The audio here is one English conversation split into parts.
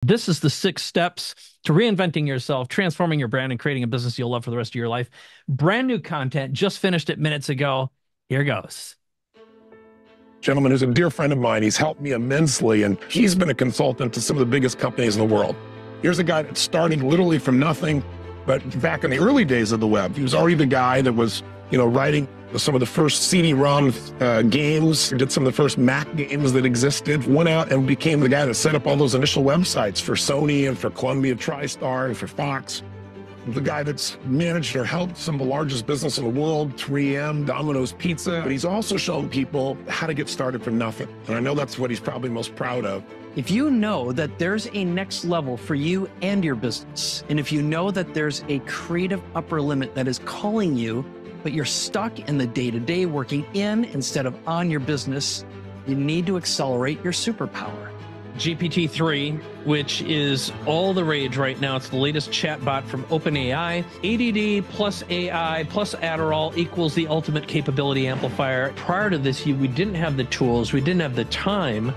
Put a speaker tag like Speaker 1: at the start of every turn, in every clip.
Speaker 1: This is the 6 steps to reinventing yourself, transforming your brand, and creating a business you'll love for the rest of your life. Brand new content, just finished it minutes ago. Here goes.
Speaker 2: Gentleman who's a dear friend of mine. He's helped me immensely, and he's been a consultant to some of the biggest companies in the world. Here's a guy that started literally from nothing, but back in the early days of the web, he was already the guy that was, writing some of the first CD-ROM games, did some of the first Mac games that existed, went out and became the guy that set up all those initial websites for Sony and for Columbia TriStar and for Fox. The guy that's managed or helped some of the largest business in the world, 3M, Domino's Pizza. But he's also shown people how to get started from nothing. And I know that's what he's probably most proud of.
Speaker 3: If you know that there's a next level for you and your business, and if you know that there's a creative upper limit that is calling you, but you're stuck in the day-to-day working in instead of on your business, you need to accelerate your superpower.
Speaker 1: GPT-3, which is all the rage right now. It's the latest chatbot from OpenAI. ADD plus AI plus Adderall equals the ultimate capability amplifier. Prior to this, we didn't have the tools. We didn't have the time.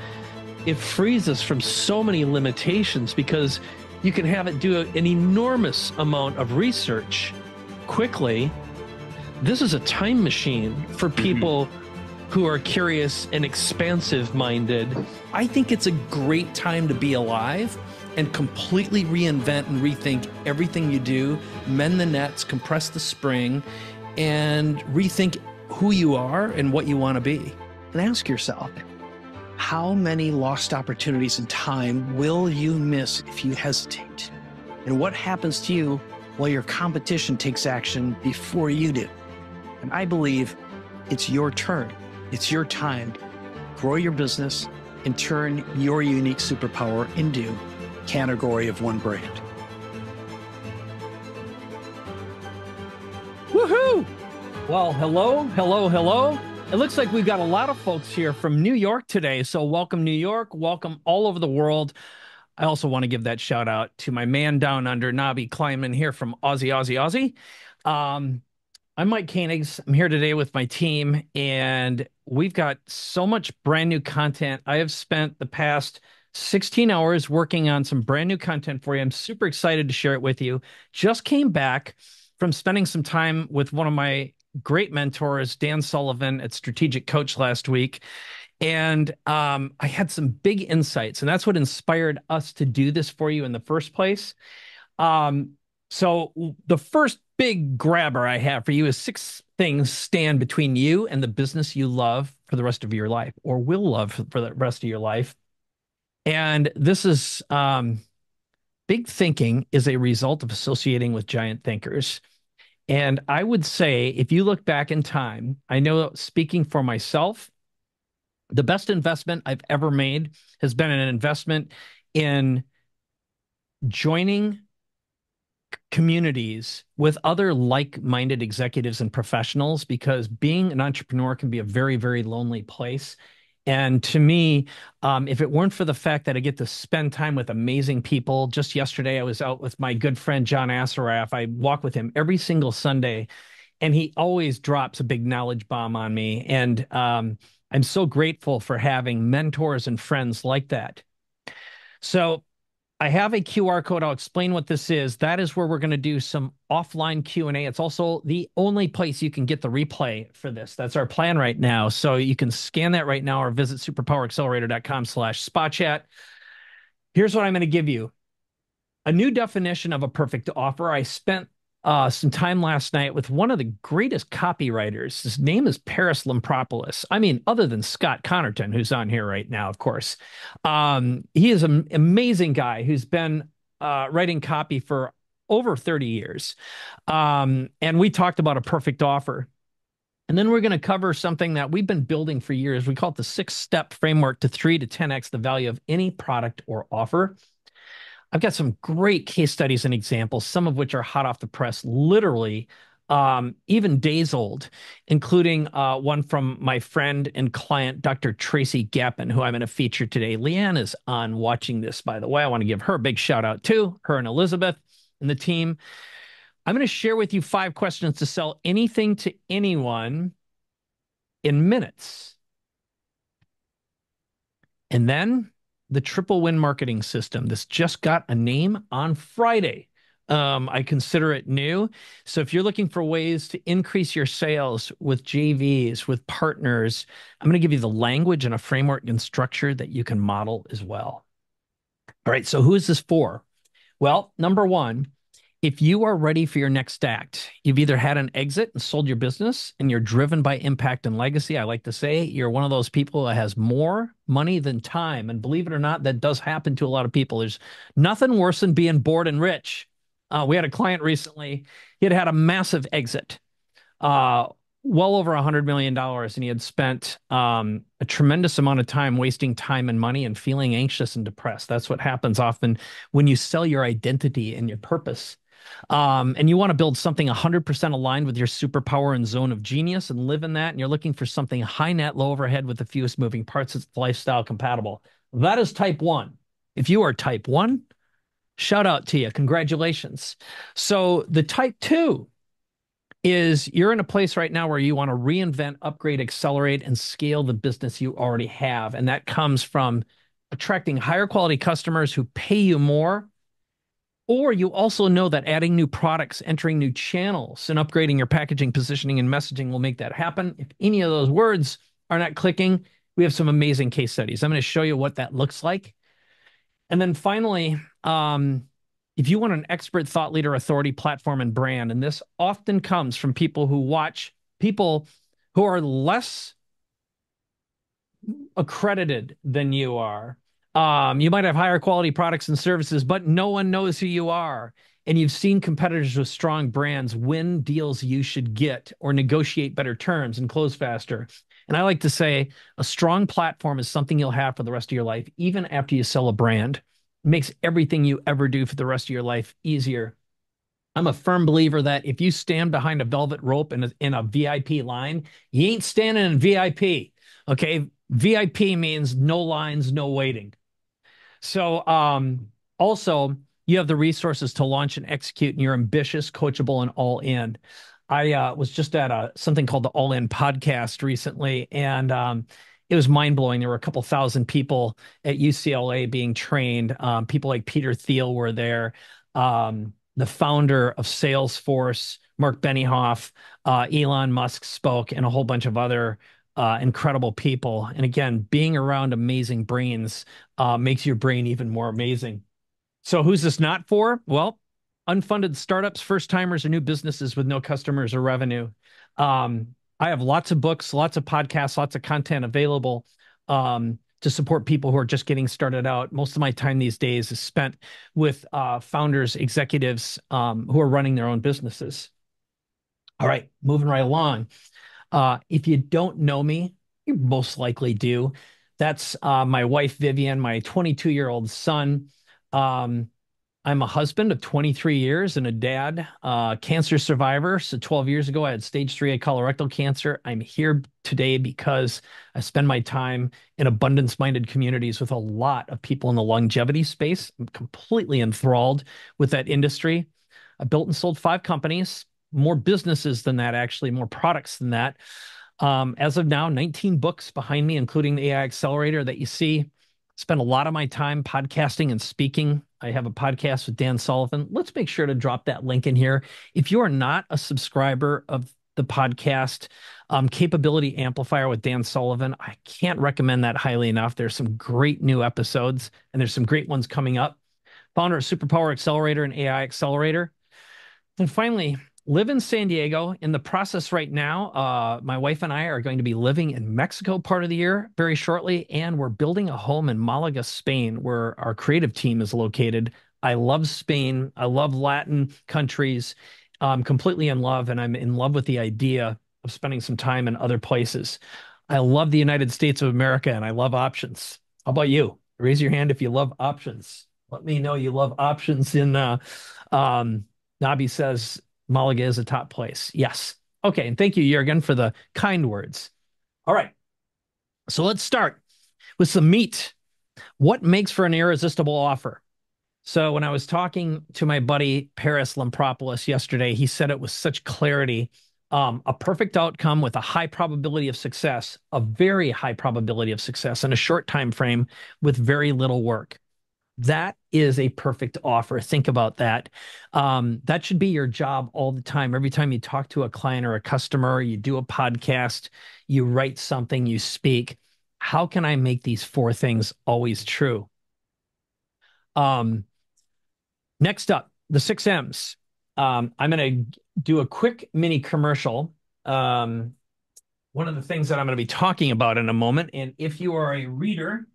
Speaker 1: It frees us from so many limitations because you can have it do an enormous amount of research quickly. This is a time machine for people who are curious and expansive-minded.
Speaker 3: I think it's a great time to be alive and completely reinvent and rethink everything you do, mend the nets, compress the spring, and rethink who you are and what you want to be. And ask yourself, how many lost opportunities in time will you miss if you hesitate? And what happens to you while your competition takes action before you do? And I believe it's your turn. It's your time. Grow your business and turn your unique superpower into category of one brand.
Speaker 1: Woohoo! Well, hello. It looks like we've got a lot of folks here from New York today. So welcome, New York. Welcome all over the world. I also want to give that shout out to my man down under, Nabi Kleinman here from Aussie. I'm Mike Koenigs. I'm here today with my team, and we've got so much brand new content. I have spent the past 16 hours working on some brand new content for you. I'm super excited to share it with you. Just came back from spending some time with one of my great mentors, Dan Sullivan at Strategic Coach last week. And I had some big insights, and that's what inspired us to do this for you in the first place. So the first big grabber I have for you is 6 things stand between you and the business you love for the rest of your life, or will love for the rest of your life. And this is big thinking is a result of associating with giant thinkers. And I would say, if you look back in time, I know, speaking for myself, the best investment I've ever made has been an investment in joining communities with other like-minded executives and professionals, because being an entrepreneur can be a very, very lonely place. And to me, if it weren't for the fact that I get to spend time with amazing people, just yesterday I was out with my good friend John Assaraf. I walk with him every single Sunday, and he always drops a big knowledge bomb on me. And I'm so grateful for having mentors and friends like that. So I have a QR code. I'll explain what this is. That is where we're going to do some offline Q&A. It's also the only place you can get the replay for this. That's our plan right now. So you can scan that right now or visit superpoweraccelerator.com/spotchat. Here's what I'm going to give you. A new definition of a perfect offer. I spent some time last night with one of the greatest copywriters. His name is Paris Lampropoulos. I mean, other than Scott Connerton, who's on here right now, of course. He is an amazing guy who's been writing copy for over 30 years. And we talked about a perfect offer. And then we're going to cover something that we've been building for years. We call it the 6-step framework to 3 to 10x the value of any product or offer. I've got some great case studies and examples, some of which are hot off the press, literally even days old, including one from my friend and client, Dr. Tracy Gappin, who I'm going to feature today. Leanne is on watching this, by the way. I want to give her a big shout out too, her and Elizabeth and the team. I'm going to share with you 5 questions to sell anything to anyone in minutes. And then the Triple Win Marketing System. This just got a name on Friday. I consider it new. So if you're looking for ways to increase your sales with JVs, with partners, I'm going to give you the language and a framework and structure that you can model as well. All right. So who is this for? Well, number one, if you are ready for your next act, you've either had an exit and sold your business and you're driven by impact and legacy. I like to say you're one of those people that has more money than time. And believe it or not, that does happen to a lot of people. There's nothing worse than being bored and rich. We had a client recently, he had a massive exit, uh, well over $100 million, and he had spent a tremendous amount of time wasting time and money and feeling anxious and depressed. That's what happens often when you sell your identity and your purpose. And you want to build something 100% aligned with your superpower and zone of genius and live in that. And you're looking for something high net, low overhead with the fewest moving parts that's lifestyle compatible. That is type one. If you are type one, shout out to you. Congratulations. So the type two is you're in a place right now where you want to reinvent, upgrade, accelerate, and scale the business you already have. And that comes from attracting higher quality customers who pay you more. Or you also know that adding new products, entering new channels, and upgrading your packaging, positioning, and messaging will make that happen. If any of those words are not clicking, we have some amazing case studies. I'm going to show you what that looks like. And then finally, if you want an expert thought leader, authority, platform, and brand, and this often comes from people who watch people who are less accredited than you are. You might have higher quality products and services, but no one knows who you are. And you've seen competitors with strong brands win deals you should get or negotiate better terms and close faster. And I like to say a strong platform is something you'll have for the rest of your life, even after you sell a brand. It makes everything you ever do for the rest of your life easier. I'm a firm believer that if you stand behind a velvet rope in a VIP line, you ain't standing in VIP. Okay. VIP means no lines, no waiting. So, also, you have the resources to launch and execute, and you're ambitious, coachable, and all in. I was just at something called the All In podcast recently, and it was mind blowing. There were a couple thousand people at UCLA being trained. People like Peter Thiel were there. The founder of Salesforce, Mark Benioff, Elon Musk spoke, and a whole bunch of other incredible people. And again, being around amazing brains makes your brain even more amazing. So who's this not for? Well, unfunded startups, first timers, or new businesses with no customers or revenue. I have lots of books, lots of podcasts, lots of content available to support people who are just getting started out. Most of my time these days is spent with founders, executives who are running their own businesses. All right, moving right along. If you don't know me, you most likely do. That's my wife, Vivian, my 22-year-old son. I'm a husband of 23 years and a dad, cancer survivor. So 12 years ago, I had stage 3 colorectal cancer. I'm here today because I spend my time in abundance-minded communities with a lot of people in the longevity space. I'm completely enthralled with that industry. I built and sold 5 companies, more businesses than that, actually, more products than that. As of now, 19 books behind me, including the AI Accelerator that you see. Spend a lot of my time podcasting and speaking. I have a podcast with Dan Sullivan. Let's make sure to drop that link in here. If you are not a subscriber of the podcast, Capability Amplifier with Dan Sullivan, I can't recommend that highly enough. There's some great new episodes, and there's some great ones coming up. Founder of Superpower Accelerator and AI Accelerator. And finally, live in San Diego. In the process right now, my wife and I are going to be living in Mexico part of the year very shortly, and we're building a home in Malaga, Spain, where our creative team is located. I love Spain. I love Latin countries. I'm completely in love, and I'm in love with the idea of spending some time in other places. I love the United States of America, and I love options. How about you? Raise your hand if you love options. Let me know you love options in Nabi says Malaga is a top place. Yes. Okay. And thank you, Jurgen, for the kind words. All right. So let's start with some meat. What makes for an irresistible offer? So when I was talking to my buddy Paris Lampropoulos yesterday, he said it with such clarity. A perfect outcome with a high probability of success, a very high probability of success in a short time frame with very little work. That is a perfect offer. Think about that. That should be your job all the time. Every time you talk to a client or a customer, you do a podcast, you write something, you speak. How can I make these four things always true? Um, Next up, the six M's. I'm going to do a quick mini commercial. Um, One of the things that I'm going to be talking about in a moment, and if you are a reader,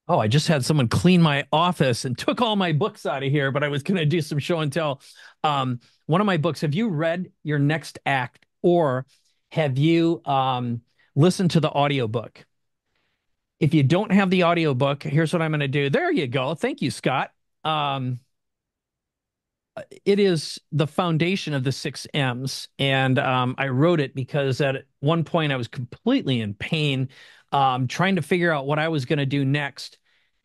Speaker 1: oh, I just had someone clean my office and took all my books out of here, but I was going to do some show and tell. One of my books, have you read Your Next Act or have you listened to the audiobook? If you don't have the audiobook, here's what I'm going to do. There you go. Thank you, Scott. Um, it is the foundation of the six M's. And I wrote it because at one point I was completely in pain, trying to figure out what I was going to do next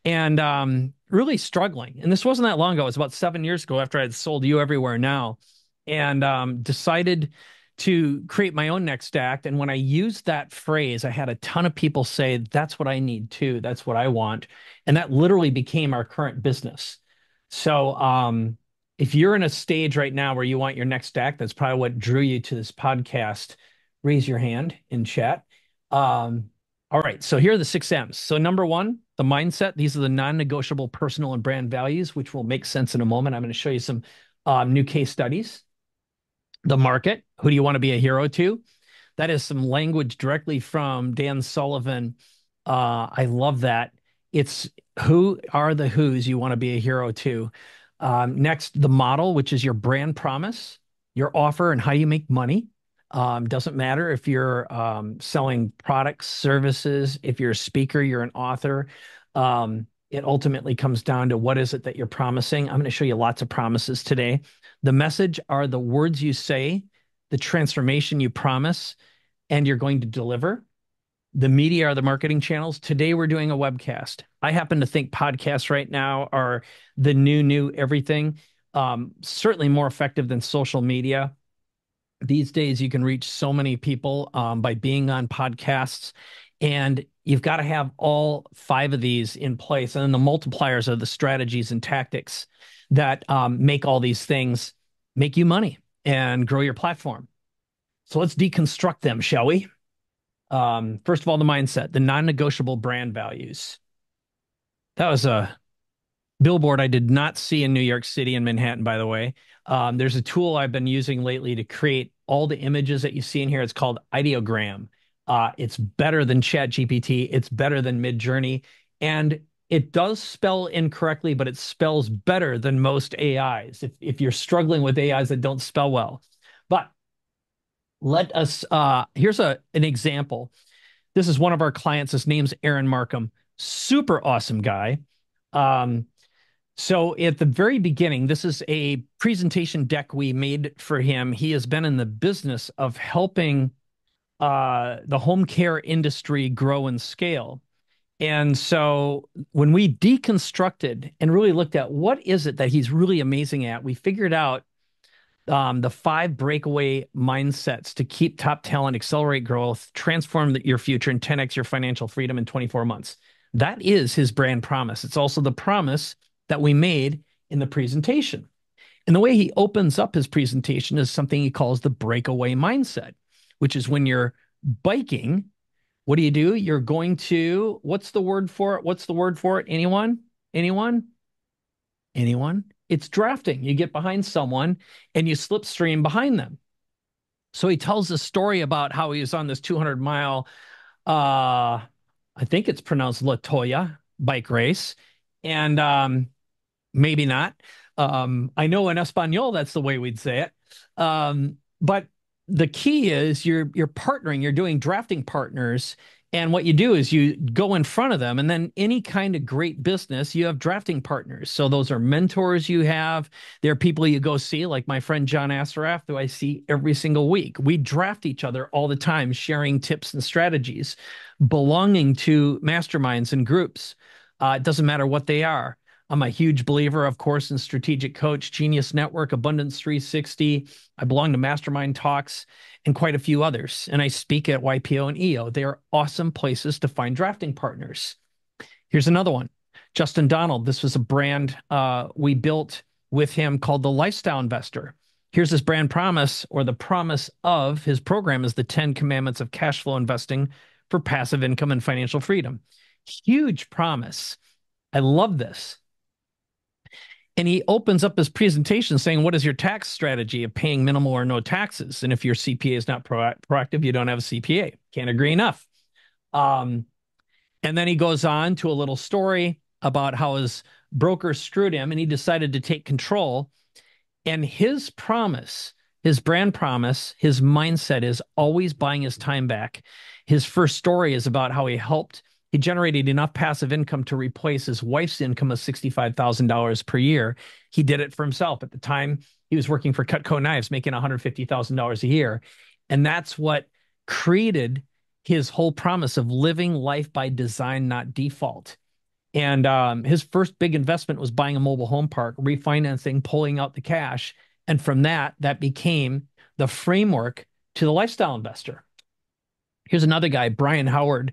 Speaker 1: and really struggling. And this wasn't that long ago. It was about 7 years ago after I had sold You Everywhere Now and decided to create my own next act. And when I used that phrase, I had a ton of people say, that's what I need too. That's what I want. And that literally became our current business. So, if you're in a stage right now where you want your next act, that's probably what drew you to this podcast. Raise your hand in chat. All right, so here are the six M's. So number one, the mindset. These are the non-negotiable personal and brand values, which will make sense in a moment. I'm going to show you some new case studies. The market. Who do you want to be a hero to? That is some language directly from Dan Sullivan. I love that. It's who are the who's you want to be a hero to. Next, the model, which is your brand promise, your offer, and how you make money. Doesn't matter if you're selling products, services, if you're a speaker, you're an author. It ultimately comes down to what is it that you're promising. I'm going to show you lots of promises today. The message are the words you say, the transformation you promise, and you're going to deliver. The media are the marketing channels. Today we're doing a webcast. I happen to think podcasts right now are the new everything. Certainly more effective than social media. These days you can reach so many people by being on podcasts, and you've got to have all five of these in place. And then the multipliers are the strategies and tactics that make all these things make you money and grow your platform. So let's deconstruct them, shall we? First of all, the mindset, the non-negotiable brand values. That was a billboard I did not see in New York City and Manhattan, by the way. There's a tool I've been using lately to create all the images that you see in here. It's called Ideogram. It's better than ChatGPT. It's better than Midjourney. And it does spell incorrectly, but it spells better than most AIs if you're struggling with AIs that don't spell well. But let us, here's an example. This is one of our clients. His name's Aaron Markham. Super awesome guy. So at the very beginning, this is a presentation deck we made for him. He has been in the business of helping the home care industry grow and scale. And so when we deconstructed and really looked at what is it that he's really amazing at, we figured out the five breakaway mindsets to keep top talent, accelerate growth, transform your future, and 10x your financial freedom in 24 months. That is his brand promise. It's also the promise that we made in the presentation. And the way he opens up his presentation is something he calls the breakaway mindset, which is when you're biking, what do? You're going to, what's the word for it? What's the word for it? Anyone? Anyone? Anyone? It's drafting. You get behind someone and you slipstream behind them. So he tells a story about how he was on this 200-mile, I think it's pronounced Latoya bike race. And maybe not. I know in Espanol, that's the way we'd say it. But the key is you're partnering, you're doing drafting partners. And what you do is you go in front of them, and then any kind of great business, you have drafting partners. So those are mentors you have. They're people you go see, like my friend John Assaraf, who I see every single week. We draft each other all the time, sharing tips and strategies, belonging to masterminds and groups. It doesn't matter what they are. I'm a huge believer, of course, in Strategic Coach, Genius Network, Abundance 360. I belong to Mastermind Talks and quite a few others. And I speak at YPO and EO. They are awesome places to find drafting partners. Here's another one. Justin Donald. This was a brand we built with him called the Lifestyle Investor. Here's his brand promise, or the promise of his program is the 10 commandments of cash flow investing for passive income and financial freedom. Huge promise. I love this. And he opens up his presentation saying, what is your tax strategy of paying minimal or no taxes? And if your CPA is not proactive, you don't have a CPA. Can't agree enough. And then he goes on to a little story about how his broker screwed him and he decided to take control. And his promise, his brand promise, his mindset is always buying his time back. His first story is about how he generated enough passive income to replace his wife's income of $65,000 per year. He did it for himself. At the time, he was working for Cutco Knives, making $150,000 a year. And that's what created his whole promise of living life by design, not default. And his first big investment was buying a mobile home park, refinancing, pulling out the cash. And from that became the framework to the lifestyle investor. Here's another guy, Brian Howard.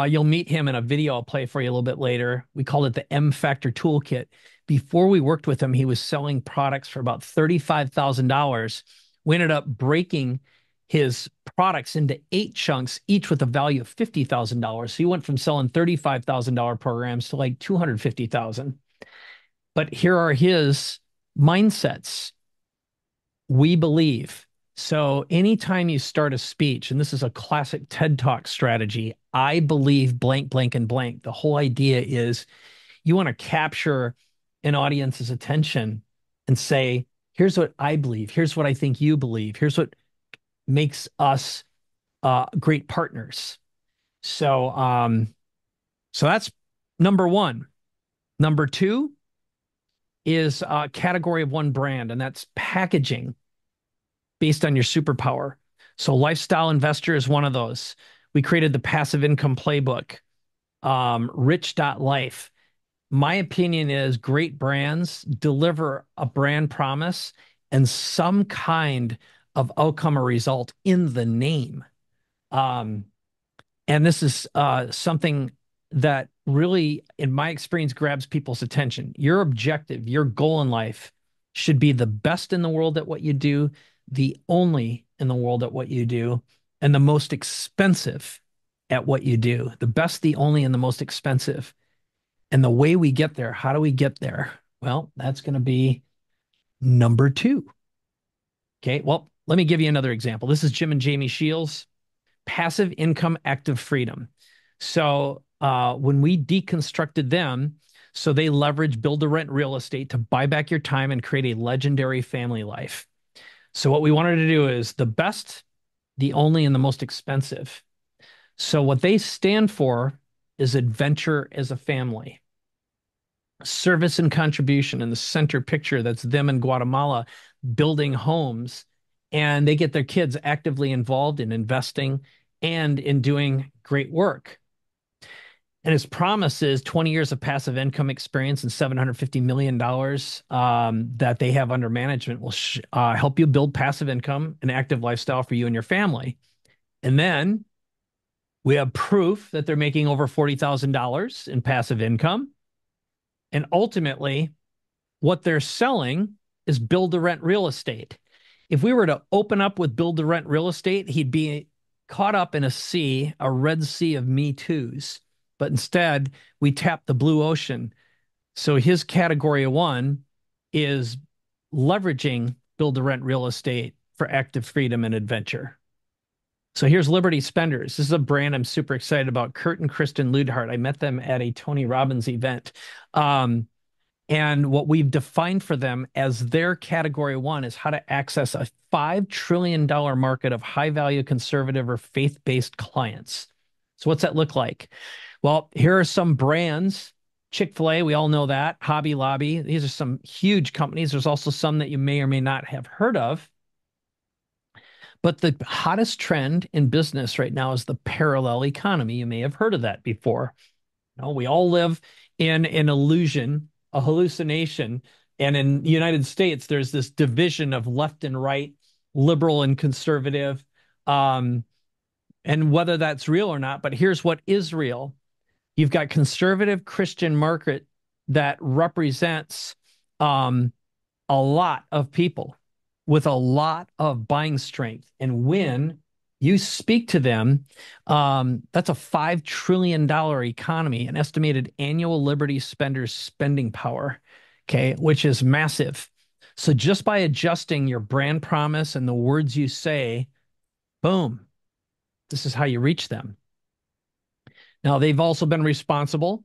Speaker 1: You'll meet him in a video I'll play for you a little bit later. We called it the M Factor Toolkit. Before we worked with him, he was selling products for about $35,000. We ended up breaking his products into 8 chunks, each with a value of $50,000. So he went from selling $35,000 programs to like $250,000. But here are his mindsets. We believe. So anytime you start a speech, and this is a classic TED Talk strategy, I believe blank, blank, and blank. The whole idea is you want to capture an audience's attention and say, here's what I believe. Here's what I think you believe. Here's what makes us great partners. So that's number one. Number two is a category of one brand, and that's packaging based on your superpower. So lifestyle investor is one of those. We created the passive income playbook, rich.life. My opinion is great brands deliver a brand promise and some kind of outcome or result in the name. And this is something that really, in my experience, grabs people's attention. Your objective, your goal in life should be the best in the world at what you do, the only in the world at what you do, and the most expensive at what you do. The best, the only, and the most expensive. And the way we get there, how do we get there? Well, that's going to be number two. Okay, well, let me give you another example. This is Jim and Jamie Shields, passive income, active freedom. So when we deconstructed them, so they leverage build to rent real estate to buy back your time and create a legendary family life. So what we wanted to do is the best, the only, and the most expensive. So what they stand for is adventure as a family. Service and contribution in the center picture, that's them in Guatemala building homes, and they get their kids actively involved in investing and in doing great work. And his promise is 20 years of passive income experience and $750 million that they have under management will help you build passive income and active lifestyle for you and your family. And then we have proof that they're making over $40,000 in passive income. And ultimately, what they're selling is build to rent real estate. If we were to open up with build to rent real estate, he'd be caught up in a red sea of Me Too's. But instead, we tap the blue ocean. So his category one is leveraging build to rent real estate for active freedom and adventure. So here's Liberty Spenders. This is a brand I'm super excited about. Kurt and Kristen Ludhart. I met them at a Tony Robbins event. And what we've defined for them as their category one is how to access a $5 trillion market of high-value conservative or faith-based clients. So what's that look like? Well, here are some brands. Chick-fil-A, we all know that. Hobby Lobby. These are some huge companies. There's also some that you may or may not have heard of. But the hottest trend in business right now is the parallel economy. You may have heard of that before. We all live in an illusion a hallucination. And in the United States, there's this division of left and right, liberal and conservative, um, and whether that's real or not. But here's what is real. You've got conservative Christian market that represents um, a lot of people with a lot of buying strength. And when you speak to them, that's a $5 trillion economy, an estimated annual Liberty spenders spending power, okay, which is massive. So just by adjusting your brand promise and the words you say, boom, this is how you reach them. Now, they've also been responsible.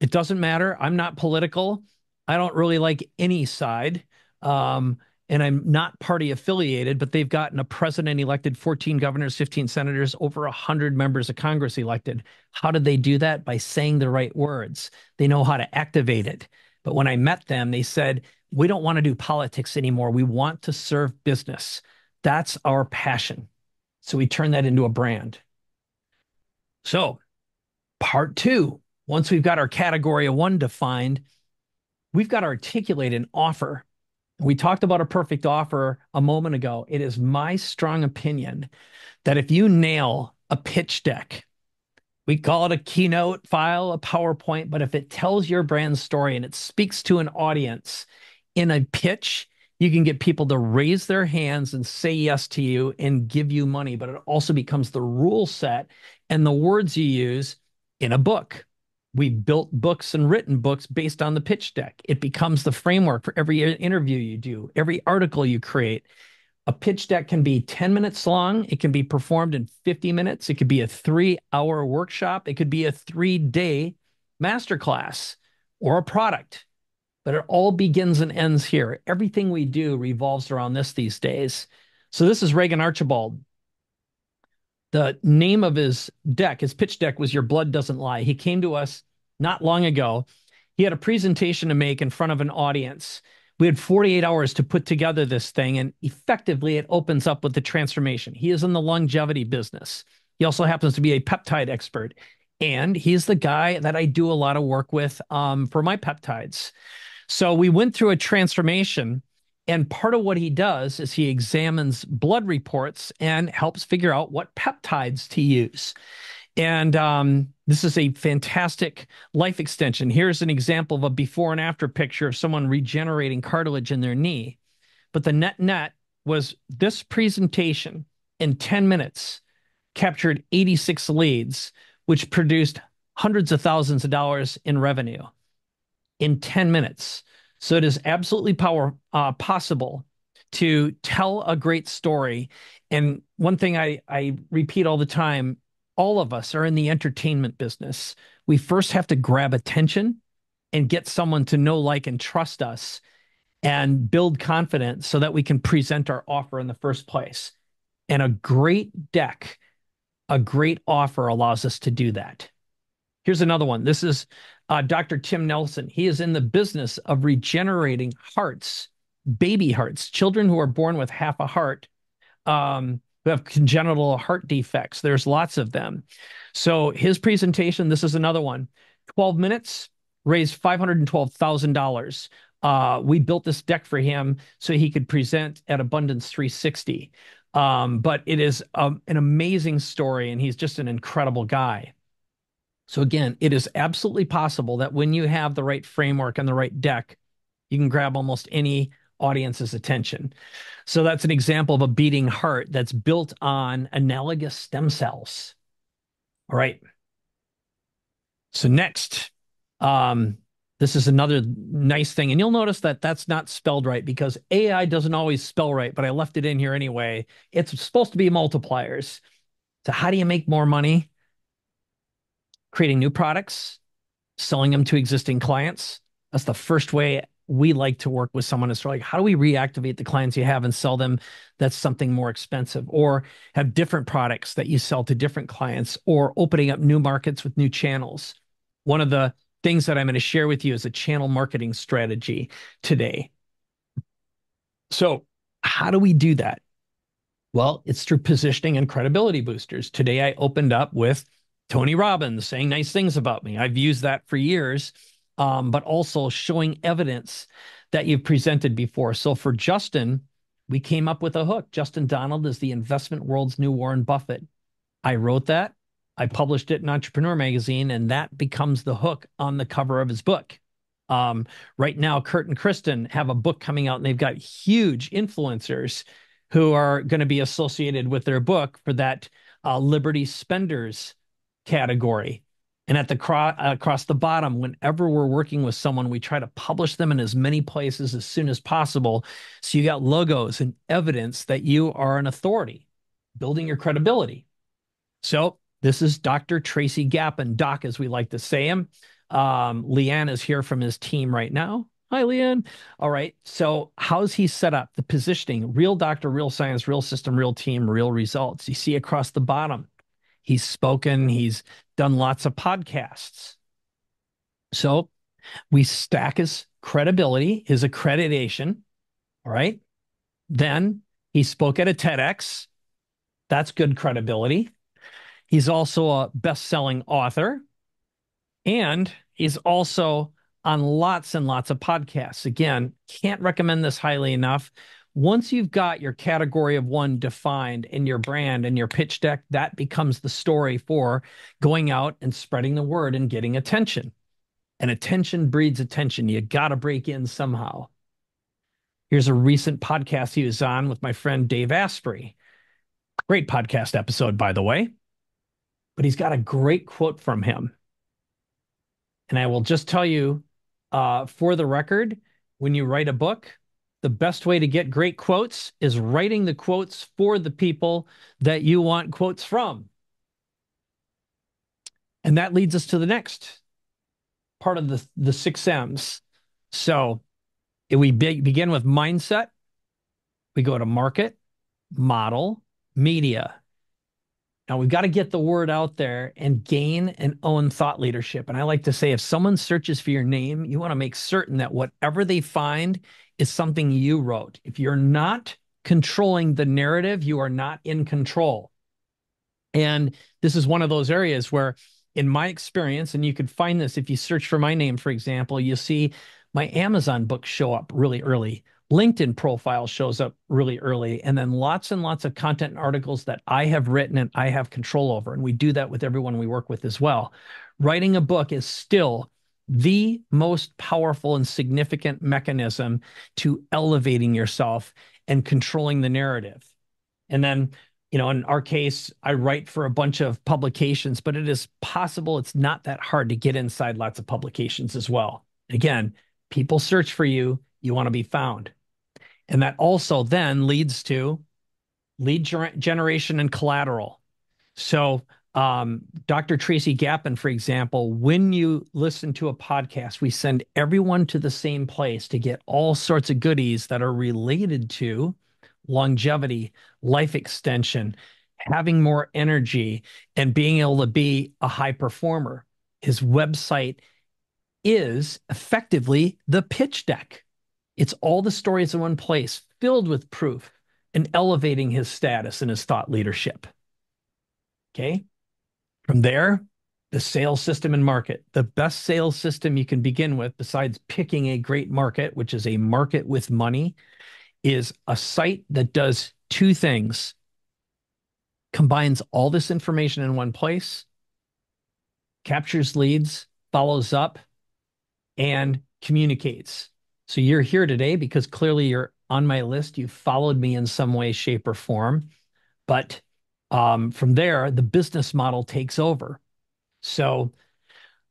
Speaker 1: It doesn't matter. I'm not political. I don't really like any side. Um, and I'm not party affiliated, but they've gotten a president elected, 14 governors, 15 senators, over 100 members of Congress elected. How did they do that? By saying the right words. They know how to activate it. But when I met them, they said, we don't want to do politics anymore. We want to serve business. That's our passion. So we turn that into a brand. So part two, once we've got our category of one defined, we've got to articulate an offer. We talked about a perfect offer a moment ago. It is my strong opinion that if you nail a pitch deck, we call it a keynote file, a PowerPoint, but if it tells your brand story and it speaks to an audience in a pitch, you can get people to raise their hands and say yes to you and give you money. But it also becomes the rule set and the words you use in a book. We built books and written books based on the pitch deck. It becomes the framework for every interview you do, every article you create. A pitch deck can be 10 minutes long. It can be performed in 50 minutes. It could be a 3-hour workshop. It could be a 3-day masterclass or a product. But it all begins and ends here. Everything we do revolves around this these days. So this is Reagan Archibald. The name of his deck, his pitch deck, was Your Blood Doesn't Lie. He came to us not long ago. He had a presentation to make in front of an audience. We had 48 hours to put together this thing, and effectively it opens up with the transformation. He is in the longevity business. He also happens to be a peptide expert, and he's the guy that I do a lot of work with for my peptides. So we went through a transformation, and part of what he does is he examines blood reports and helps figure out what peptides to use. And this is a fantastic life extension. Here's an example of a before and after picture of someone regenerating cartilage in their knee. But the net was this presentation in 10 minutes captured 86 leads, which produced hundreds of thousands of dollars in revenue in 10 minutes. So it is absolutely possible to tell a great story. And one thing I repeat all the time, all of us are in the entertainment business. We first have to grab attention and get someone to know, like, and trust us and build confidence so that we can present our offer in the first place. And a great deck, a great offer allows us to do that. Here's another one. This is Dr. Tim Nelson. He is in the business of regenerating hearts, baby hearts, children who are born with half a heart, who have congenital heart defects. There's lots of them. So his presentation, this is another one. 12 minutes, raised $512,000. We built this deck for him so he could present at Abundance 360. But it is an amazing story, and he's just an incredible guy. So again, it is absolutely possible that when you have the right framework and the right deck, you can grab almost any audience's attention. So that's an example of a beating heart that's built on analogous stem cells. All right. So next, this is another nice thing. And you'll notice that that's not spelled right because AI doesn't always spell right, but I left it in here anyway. It's supposed to be multipliers. So how do you make more money? Creating new products, selling them to existing clients. That's the first way we like to work with someone, is like, how do we reactivate the clients you have and sell them that's something more expensive, or have different products that you sell to different clients, or opening up new markets with new channels. One of the things that I'm going to share with you is a channel marketing strategy today. So how do we do that? Well, it's through positioning and credibility boosters. Today, I opened up with Tony Robbins saying nice things about me. I've used that for years. but also showing evidence that you've presented before. So for Justin, we came up with a hook. Justin Donald is the investment world's new Warren Buffett. I wrote that. I published it in Entrepreneur Magazine, and that becomes the hook on the cover of his book. Right now, Kurt and Kristen have a book coming out, and they've got huge influencers who are going to be associated with their book for that Liberty Spenders category. And at the across the bottom, whenever we're working with someone, we try to publish them in as many places as soon as possible. So you got logos and evidence that you are an authority, building your credibility. So this is Dr. Tracy Gappen, Doc, as we like to say him. Leanne is here from his team right now. Hi, Leanne. All right. So how's he set up? The positioning, real doctor, real science, real system, real team, real results. You see across the bottom, he's spoken, he's done lots of podcasts. So we stack his credibility, his accreditation. All right. Then he spoke at a TEDx. That's good credibility. He's also a best-selling author, and he's also on lots and lots of podcasts. Again, can't recommend this highly enough. Once you've got your category of one defined in your brand and your pitch deck, that becomes the story for going out and spreading the word and getting attention. And attention breeds attention. You got to break in somehow. Here's a recent podcast he was on with my friend Dave Asprey. Great podcast episode, by the way. But he's got a great quote from him. And I will just tell you, for the record, when you write a book, the best way to get great quotes is writing the quotes for the people that you want quotes from. And that leads us to the next part of the 6 M's. So we begin with mindset. We go to market, model, media. Now we've got to get the word out there and gain and own thought leadership. And I like to say, if someone searches for your name, you want to make certain that whatever they find is something you wrote. If you're not controlling the narrative, you are not in control. And this is one of those areas where, in my experience, and you could find this if you search for my name, for example, you'll see my Amazon book show up really early. LinkedIn profile shows up really early, and then lots and lots of content and articles that I have written and I have control over. And we do that with everyone we work with as well. Writing a book is still the most powerful and significant mechanism to elevating yourself and controlling the narrative. And then, in our case, I write for a bunch of publications, but it is possible it's not that hard to get inside lots of publications as well. Again, people search for you, you want to be found. And that also then leads to lead generation and collateral. So Dr. Tracy Gappen, for example, when you listen to a podcast, we send everyone to the same place to get all sorts of goodies that are related to longevity, life extension, having more energy, and being able to be a high performer. His website is effectively the pitch deck. It's all the stories in one place, filled with proof and elevating his status and his thought leadership. Okay. From there, the sales system and market. The best sales system you can begin with, besides picking a great market, which is a market with money, is a site that does two things: combines all this information in one place, captures leads, follows up, and communicates. So you're here today because clearly you're on my list. You followed me in some way, shape, or form. But from there, the business model takes over. So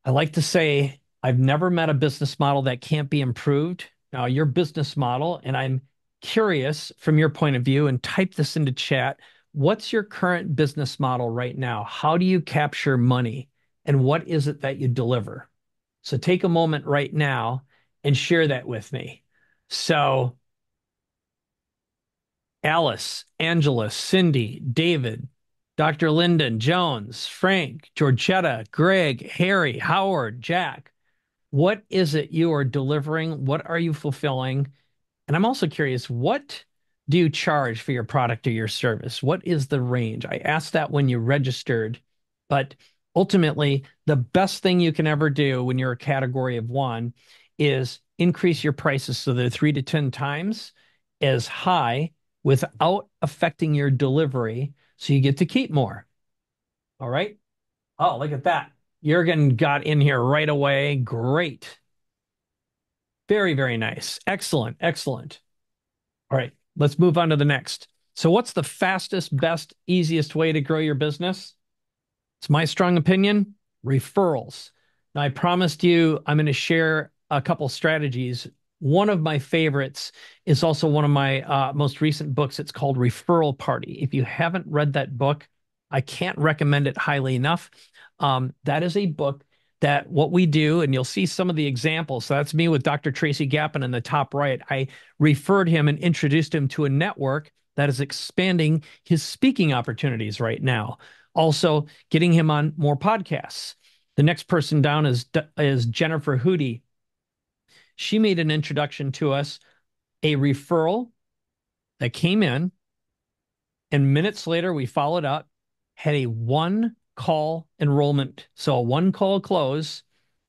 Speaker 1: I like to say I've never met a business model that can't be improved. Now, your business model, and I'm curious from your point of view, and type this into chat. What's your current business model right now? How do you capture money? And what is it that you deliver? So take a moment right now and share that with me. So Alice, Angela, Cindy, David, Dr. Lyndon, Jones, Frank, Georgetta, Greg, Harry, Howard, Jack, what is it you are delivering? What are you fulfilling? And I'm also curious, what do you charge for your product or your service? What is the range? I asked that when you registered, but Ultimately, the best thing you can ever do when you're a category of one is increase your prices so they're 3 to 10 times as high without affecting your delivery, so you get to keep more. All right. Oh, look at that. Jurgen got in here right away. Great. Very, very nice. Excellent. Excellent. All right. Let's move on to the next. So, what's the fastest, best, easiest way to grow your business? It's my strong opinion, referrals. Now, I promised you I'm going to share a couple strategies. One of my favorites is also one of my most recent books. It's called Referral Party. If you haven't read that book, I can't recommend it highly enough. That is a book that what we do, and you'll see some of the examples. So that's me with Dr. Tracy Gapin in the top right. I referred him and introduced him to a network that is expanding his speaking opportunities right now. Also, getting him on more podcasts. The next person down is Jennifer Hootie. She made an introduction to us, a referral that came in, and minutes later we followed up, had a one call enrollment, so a one call close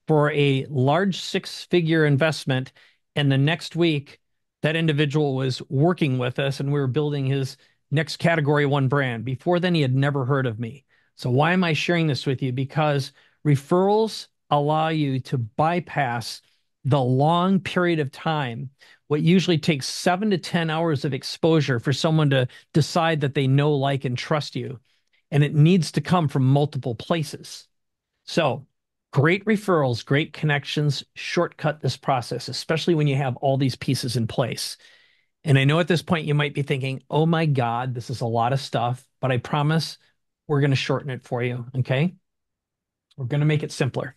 Speaker 1: for a large six-figure investment. And the next week, that individual was working with us and we were building his next category one brand. Before then, he had never heard of me. So why am I sharing this with you? Because referrals allow you to bypass the long period of time, what usually takes 7 to 10 hours of exposure for someone to decide that they know, like, and trust you. And it needs to come from multiple places. So great referrals, great connections, shortcut this process, especially when you have all these pieces in place. And I know at this point you might be thinking, oh my God, this is a lot of stuff, but I promise we're going to shorten it for you. Okay. We're going to make it simpler.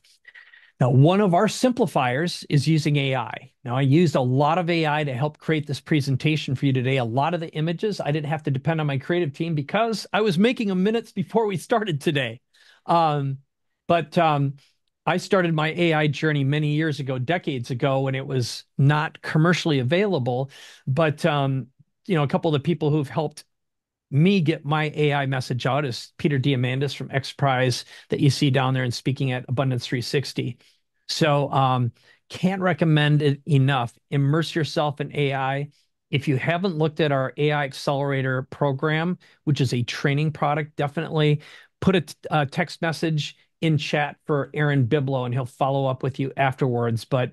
Speaker 1: Now, one of our simplifiers is using AI. Now, I used a lot of AI to help create this presentation for you today. A lot of the images, I didn't have to depend on my creative team because I was making them minutes before we started today. But I started my AI journey many years ago, decades ago, when it was not commercially available. But a couple of the people who've helped me get my AI message out is Peter Diamandis from X Prize that you see down there and speaking at Abundance 360. So can't recommend it enough. Immerse yourself in AI. If you haven't looked at our AI Accelerator program, which is a training product, definitely put a text message in chat for Aaron Biblo and he'll follow up with you afterwards. But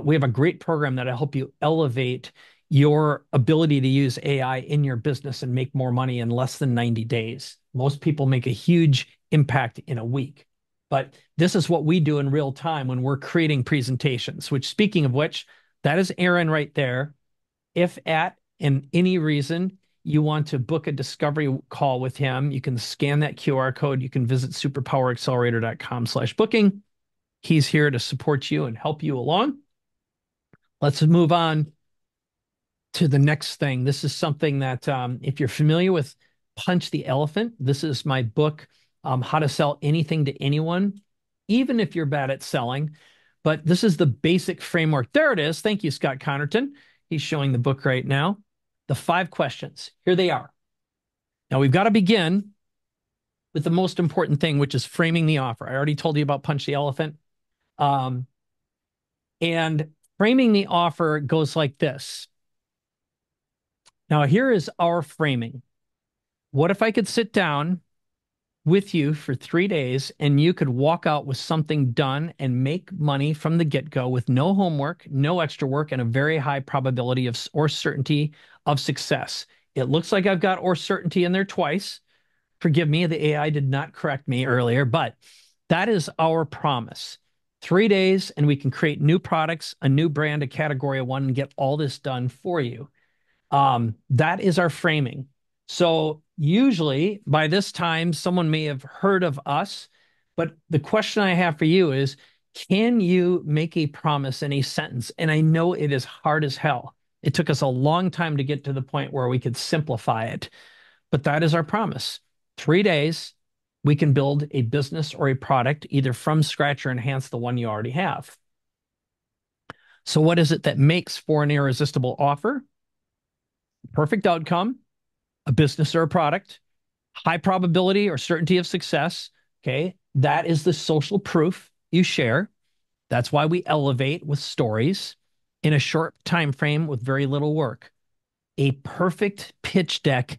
Speaker 1: we have a great program that'll help you elevate your ability to use AI in your business and make more money in less than 90 days. Most people make a huge impact in a week. But this is what we do in real time when we're creating presentations, which, speaking of which, that is Aaron right there. If at any reason you want to book a discovery call with him, you can scan that QR code. You can visit superpoweraccelerator.com/booking. He's here to support you and help you along. Let's move on to the next thing. This is something that, if you're familiar with Punch the Elephant, this is my book, How to Sell Anything to Anyone, even if you're bad at selling. But this is the basic framework. There it is. Thank you, Scott Connerton. He's showing the book right now. The 5 questions. Here they are. Now, we've got to begin with the most important thing, which is framing the offer. I already told you about Punch the Elephant. And framing the offer goes like this. Now, here is our framing. What if I could sit down with you for 3 days and you could walk out with something done and make money from the get-go with no homework, no extra work, and a very high probability of or certainty of success? It looks like I've got or certainty in there twice. Forgive me, the AI did not correct me earlier, but that is our promise. 3 days and we can create new products, a new brand, a category of one, and get all this done for you. That is our framing. So usually by this time, someone may have heard of us, but the question I have for you is, can you make a promise in a sentence? And I know it is hard as hell. It took us a long time to get to the point where we could simplify it, but that is our promise. 3 days, we can build a business or a product either from scratch or enhance the one you already have. So what is it that makes for an irresistible offer? Perfect outcome, a business or a product, high probability or certainty of success. Okay. That is the social proof you share. That's why we elevate with stories in a short time frame with very little work. A perfect pitch deck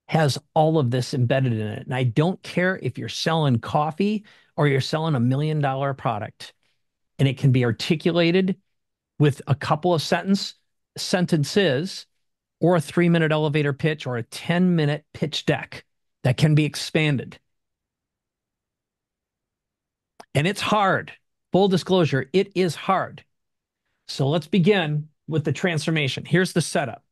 Speaker 1: has all of this embedded in it. And I don't care if you're selling coffee or you're selling $1 million product, and it can be articulated with a couple of sentences or a 3 minute elevator pitch or a 10-minute pitch deck that can be expanded. And it's hard. Full disclosure, it is hard. So let's begin with the transformation. Here's the setup.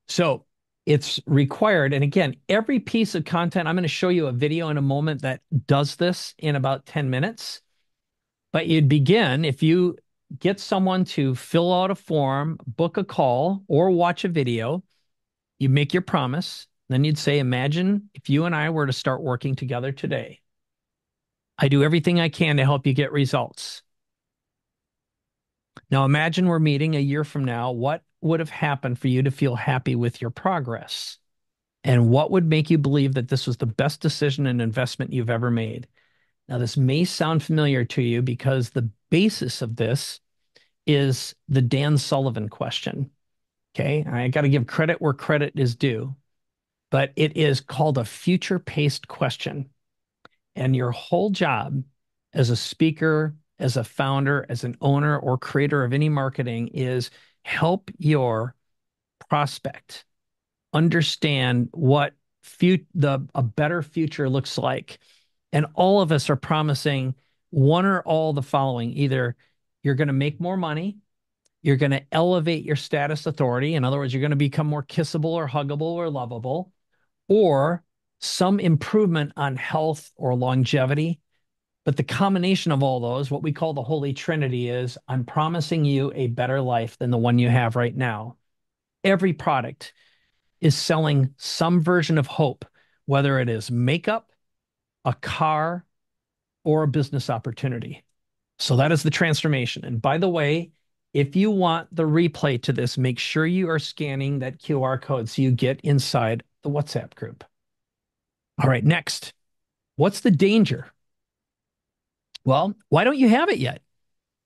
Speaker 1: So it's required. And again, every piece of content, I'm going to show you a video in a moment that does this in about 10 minutes. But you'd begin if you get someone to fill out a form, book a call, or watch a video, you make your promise. Then you'd say, imagine if you and I were to start working together today. I do everything I can to help you get results. Now imagine we're meeting a year from now. What would have happened for you to feel happy with your progress? And what would make you believe that this was the best decision and investment you've ever made? Now, this may sound familiar to you because the basis of this is the Dan Sullivan question. Okay. I got to give credit where credit is due, but it is called a future paced question. And your whole job as a speaker, as a founder, as an owner or creator of any marketing is help your prospect understand what a better future looks like. And all of us are promising one or all the following. Either you're going to make more money, you're going to elevate your status authority. In other words, you're going to become more kissable or huggable or lovable, or some improvement on health or longevity. But the combination of all those, what we call the Holy Trinity, is I'm promising you a better life than the one you have right now. Every product is selling some version of hope, whether it is makeup, a car, or a business opportunity. So that is the transformation. And by the way, if you want the replay to this, make sure you are scanning that QR code so you get inside the WhatsApp group. All right, next. What's the danger? Well, why don't you have it yet?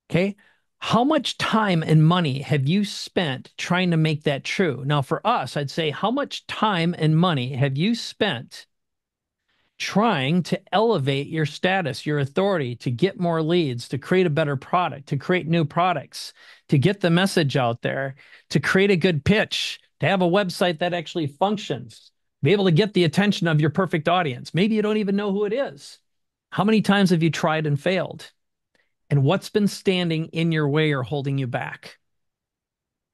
Speaker 1: Okay. How much time and money have you spent trying to make that true? Now, for us, I'd say, how much time and money have you spent trying to elevate your status, your authority, to get more leads, to create a better product, to create new products, to get the message out there, to create a good pitch, to have a website that actually functions, be able to get the attention of your perfect audience? Maybe you don't even know who it is. How many times have you tried and failed? And what's been standing in your way or holding you back?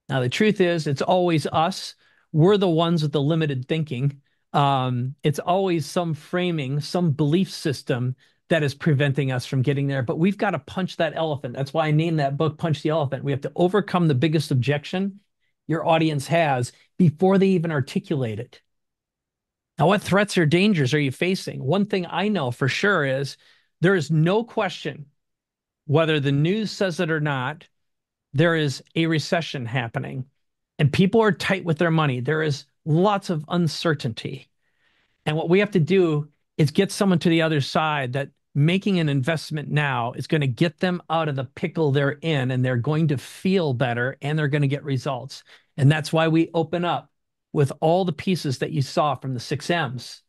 Speaker 1: Now, the truth is, it's always us. We're the ones with the limited thinking. It's always some framing, some belief system that is preventing us from getting there. But we've got to punch that elephant. That's why I named that book Punch the Elephant. We have to overcome the biggest objection your audience has before they even articulate it. Now, what threats or dangers are you facing? One thing I know for sure is there is no question, whether the news says it or not, there is a recession happening and people are tight with their money. There is lots of uncertainty. And what we have to do is get someone to the other side that making an investment now is going to get them out of the pickle they're in, and they're going to feel better and they're going to get results. And that's why we open up with all the pieces that you saw from the 6Ms.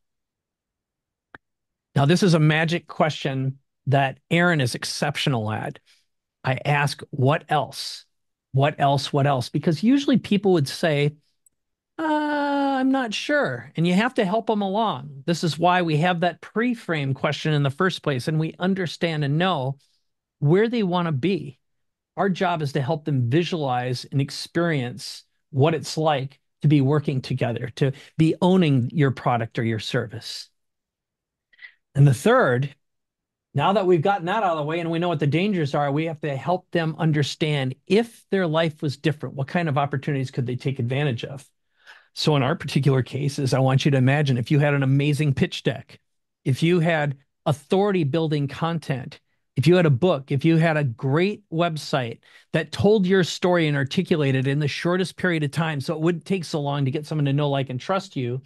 Speaker 1: Now, this is a magic question that Aaron is exceptional at. I ask, what else? What else? What else? Because usually people would say, I'm not sure. And you have to help them along. This is why we have that pre-frame question in the first place. And we understand and know where they want to be. Our job is to help them visualize and experience what it's like to be working together, to be owning your product or your service. And the third, now that we've gotten that out of the way and we know what the dangers are, we have to help them understand if their life was different, what kind of opportunities could they take advantage of? So in our particular cases, I want you to imagine if you had an amazing pitch deck, if you had authority building content, if you had a book, if you had a great website that told your story and articulated in the shortest period of time, so it wouldn't take so long to get someone to know, like, and trust you,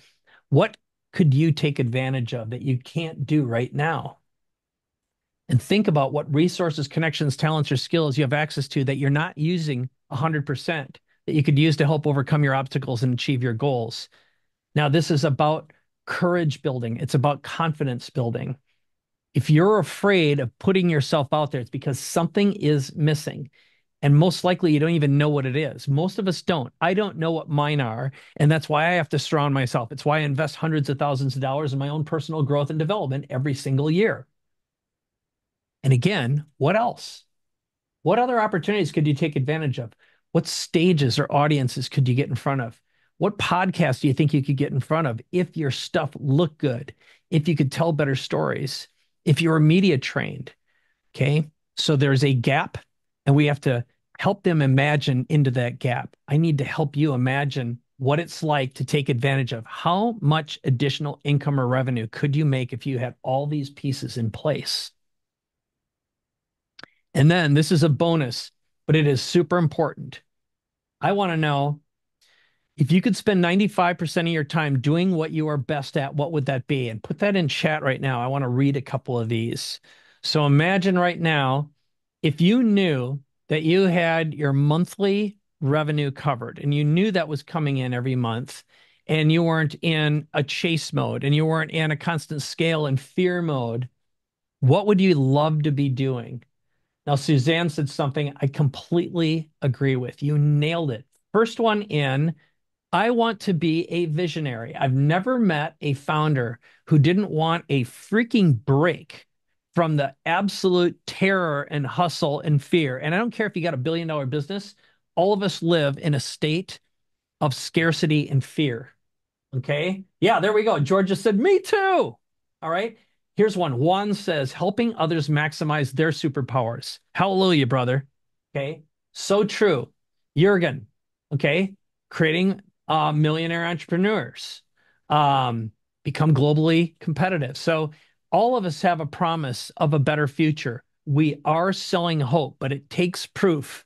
Speaker 1: what could you take advantage of that you can't do right now? And think about what resources, connections, talents, or skills you have access to that you're not using 100% that you could use to help overcome your obstacles and achieve your goals. Now, this is about courage building. It's about confidence building. If you're afraid of putting yourself out there, it's because something is missing. And most likely you don't even know what it is. Most of us don't. I don't know what mine are. And that's why I have to surround myself. It's why I invest hundreds of thousands of dollars in my own personal growth and development every single year. And again, what else? What other opportunities could you take advantage of? What stages or audiences could you get in front of? What podcasts do you think you could get in front of if your stuff looked good, if you could tell better stories, if you were media trained? Okay. So there's a gap, and we have to help them imagine into that gap. I need to help you imagine what it's like to take advantage of. How much additional income or revenue could you make if you had all these pieces in place? And then this is a bonus, but it is super important. I want to know if you could spend 95% of your time doing what you are best at, what would that be? And put that in chat right now. I want to read a couple of these. So imagine right now, if you knew that you had your monthly revenue covered and you knew that was coming in every month, and you weren't in a chase mode and you weren't in a constant scale and fear mode, what would you love to be doing? Now, Suzanne said something I completely agree with. You nailed it. First one in, I want to be a visionary. I've never met a founder who didn't want a freaking break from the absolute terror and hustle and fear. And I don't care if you got $1 billion business, all of us live in a state of scarcity and fear. Okay. Yeah, there we go. Georgia said, me too. All right. Here's one. Juan says, helping others maximize their superpowers. Hallelujah, brother. Okay. So true. Jurgen. Okay. Creating millionaire entrepreneurs. Become globally competitive. So all of us have a promise of a better future. We are selling hope, but it takes proof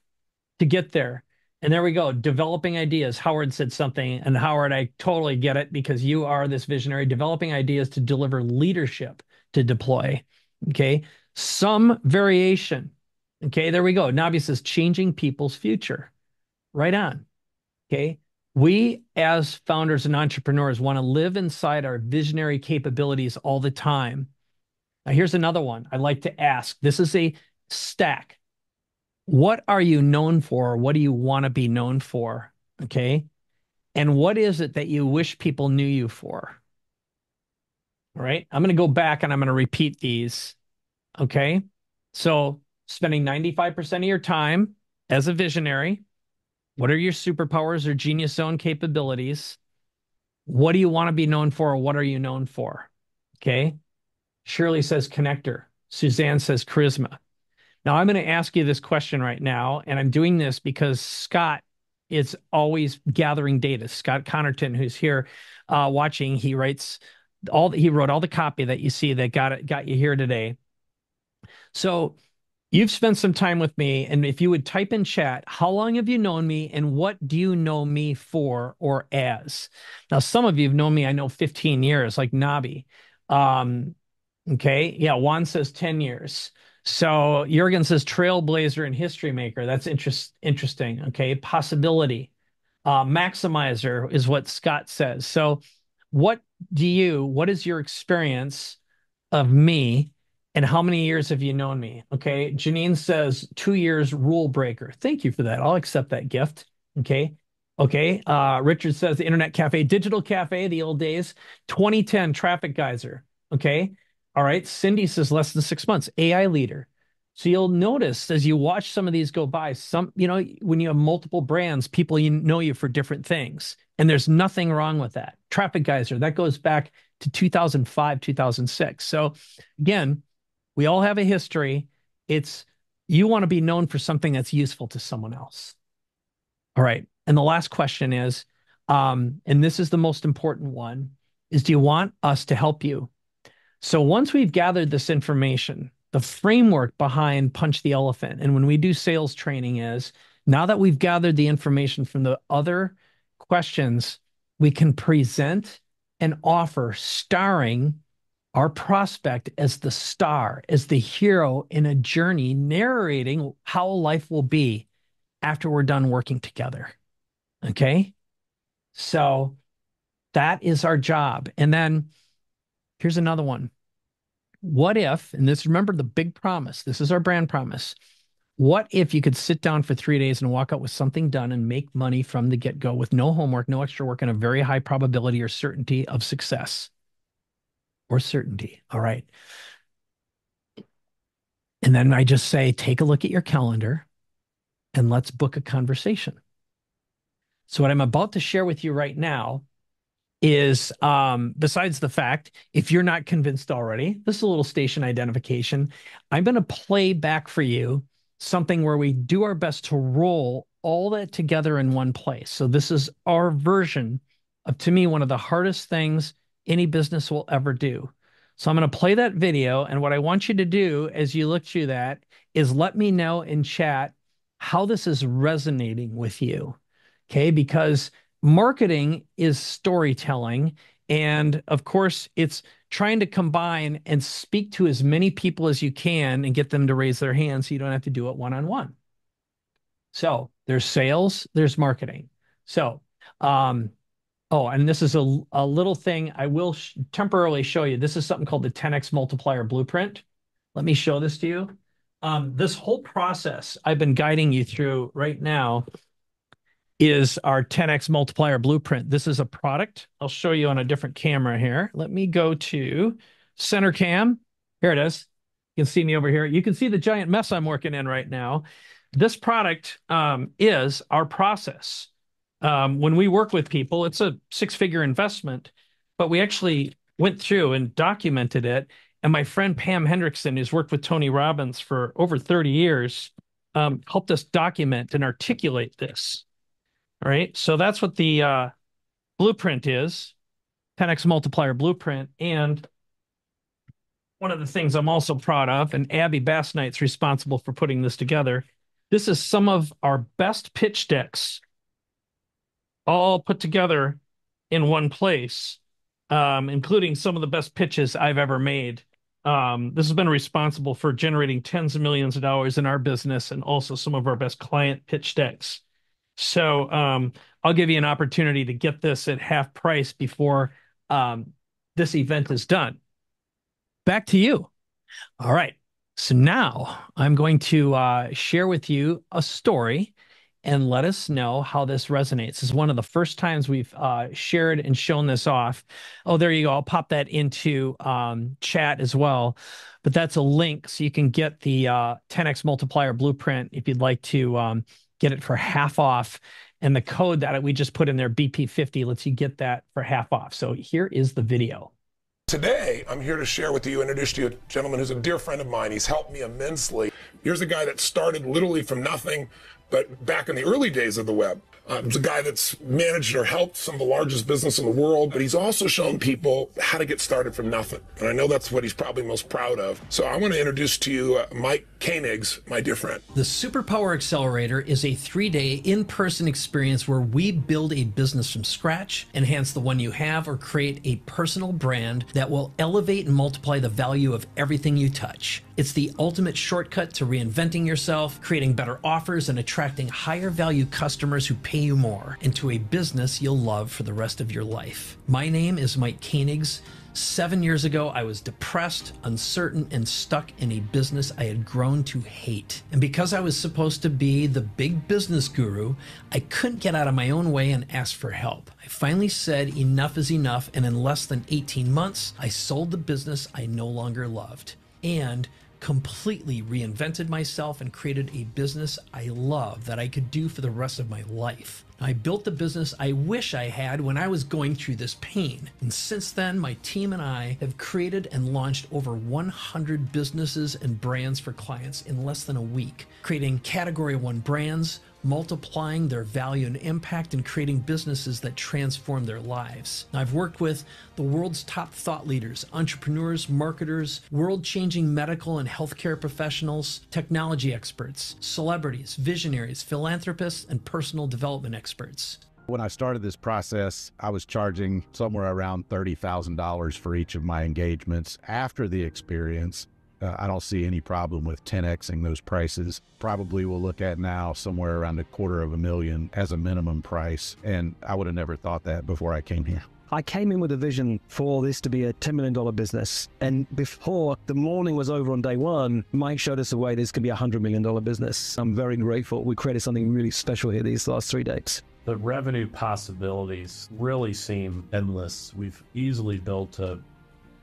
Speaker 1: to get there. And there we go. Developing ideas. Howard said something, and Howard, I totally get it because you are this visionary. Developing ideas to deliver leadership to deploy. Okay. Some variation. Okay. There we go. Nabi says changing people's future. Right on. Okay. We, as founders and entrepreneurs, want to live inside our visionary capabilities all the time. Now, here's another one I like to ask. This is a stack. What are you known for? What do you want to be known for? Okay. And what is it that you wish people knew you for? All right. I'm going to go back and I'm going to repeat these. Okay. So, spending 95% of your time as a visionary. What are your superpowers or genius zone capabilities? What do you want to be known for? Or what are you known for? Okay. Shirley says connector. Suzanne says charisma. Now, I'm going to ask you this question right now, and I'm doing this because Scott is always gathering data. Scott Connerton, who's here watching, he wrote all the copy that you see that got you here today. So you've spent some time with me, and if you would type in chat, how long have you known me, and what do you know me for or as? Now, some of you have known me, I know 15 years, like Nabi. Okay, yeah, Juan says 10 years. So Jurgen says trailblazer and history maker. That's interesting. Okay, possibility. Maximizer is what Scott says. So what is your experience of me, and how many years have you known me? Okay, Janine says 2 years rule breaker. Thank you for that. I'll accept that gift. Okay. Okay. Richard says the internet cafe, digital cafe, the old days, 2010 traffic geyser. Okay. All right. Cindy says less than 6 months, AI leader. So you'll notice as you watch some of these go by, when you have multiple brands, people know you for different things. And there's nothing wrong with that. Traffic geyser, that goes back to 2005, 2006. So again, we all have a history. You want to be known for something that's useful to someone else. All right. And the last question is, and this is the most important one, is do you want us to help you? So once we've gathered this information, the framework behind Punch the Elephant, and when we do sales training is, now that we've gathered the information from the other questions, we can present an offer starring our prospect as the star, as the hero in a journey narrating how life will be after we're done working together. Okay. So that is our job. And then here's another one. What if, and this, remember the big promise, this is our brand promise. What if you could sit down for 3 days and walk out with something done and make money from the get-go with no homework, no extra work, and a very high probability or certainty of success or certainty? All right. And then I just say, take a look at your calendar and let's book a conversation. So, what I'm about to share with you right now is besides the fact, if you're not convinced already, this is a little station identification. I'm going to play back for you something where we do our best to roll all that together in one place. So this is our version of, to me, one of the hardest things any business will ever do. So I'm going to play that video. And what I want you to do as you look through that is let me know in chat how this is resonating with you. Okay, because marketing is storytelling. And of course, it's trying to combine and speak to as many people as you can and get them to raise their hands so you don't have to do it one-on-one. So there's sales, there's marketing. So, oh, and this is a little thing I will temporarily show you. This is something called the 10X multiplier blueprint. Let me show this to you. This whole process I've been guiding you through right now is our 10X multiplier blueprint. This is a product. I'll show you on a different camera here. Let me go to center cam. Here it is. You can see me over here. You can see the giant mess I'm working in right now. This product is our process. When we work with people, it's a six-figure investment, but we actually went through and documented it. And my friend Pam Hendrickson, who's worked with Tony Robbins for over 30 years, helped us document and articulate this. All right. So that's what the blueprint is, 10X multiplier blueprint. And one of the things I'm also proud of, and Abby Bassnight's responsible for putting this together, this is some of our best pitch decks all put together in one place, including some of the best pitches I've ever made. This has been responsible for generating tens of millions of dollars in our business and also some of our best client pitch decks. So I'll give you an opportunity to get this at half price before this event is done. Back to you. All right. So now I'm going to share with you a story and let us know how this resonates. This is one of the first times we've shared and shown this off. Oh, there you go. I'll pop that into chat as well. But that's a link so you can get the 10X multiplier blueprint if you'd like to get it for half off. And the code that we just put in there, BP50, lets you get that for half off. So here is the video.
Speaker 2: Today, I'm here to share with you, introduce to you a gentleman who's a dear friend of mine. He's helped me immensely. Here's a guy that started literally from nothing, but back in the early days of the web. He's a guy that's managed or helped some of the largest business in the world, but he's also shown people how to get started from nothing. And I know that's what he's probably most proud of. So I want to introduce to you Mike Koenigs, my dear friend.
Speaker 3: The Superpower Accelerator is a 3-day in-person experience where we build a business from scratch, enhance the one you have, or create a personal brand that will elevate and multiply the value of everything you touch. It's the ultimate shortcut to reinventing yourself, creating better offers, and attracting higher value customers who pay you more into a business you'll love for the rest of your life. My name is Mike Koenigs. 7 years ago, I was depressed, uncertain, and stuck in a business I had grown to hate. And because I was supposed to be the big business guru, I couldn't get out of my own way and ask for help. I finally said enough is enough, and in less than 18 months, I sold the business I no longer loved and completely reinvented myself and created a business I love that I could do for the rest of my life. I built the business I wish I had when I was going through this pain. And since then, my team and I have created and launched over 100 businesses and brands for clients in less than a week, creating Category 1 brands, multiplying their value and impact, and creating businesses that transform their lives. I've worked with the world's top thought leaders, entrepreneurs, marketers, world-changing medical and healthcare professionals, technology experts, celebrities, visionaries, philanthropists, and personal development experts.
Speaker 4: When I started this process, I was charging somewhere around $30,000 for each of my engagements. After the experience, I don't see any problem with 10xing those prices. Probably we'll look at now somewhere around $250,000 as a minimum price. And I would have never thought that before I came here.
Speaker 5: I came in with a vision for this to be a $10 million business. And before the morning was over on day one, Mike showed us a way this could be a $100 million business. I'm very grateful. We created something really special here these last 3 days.
Speaker 6: The revenue possibilities really seem endless. We've easily built a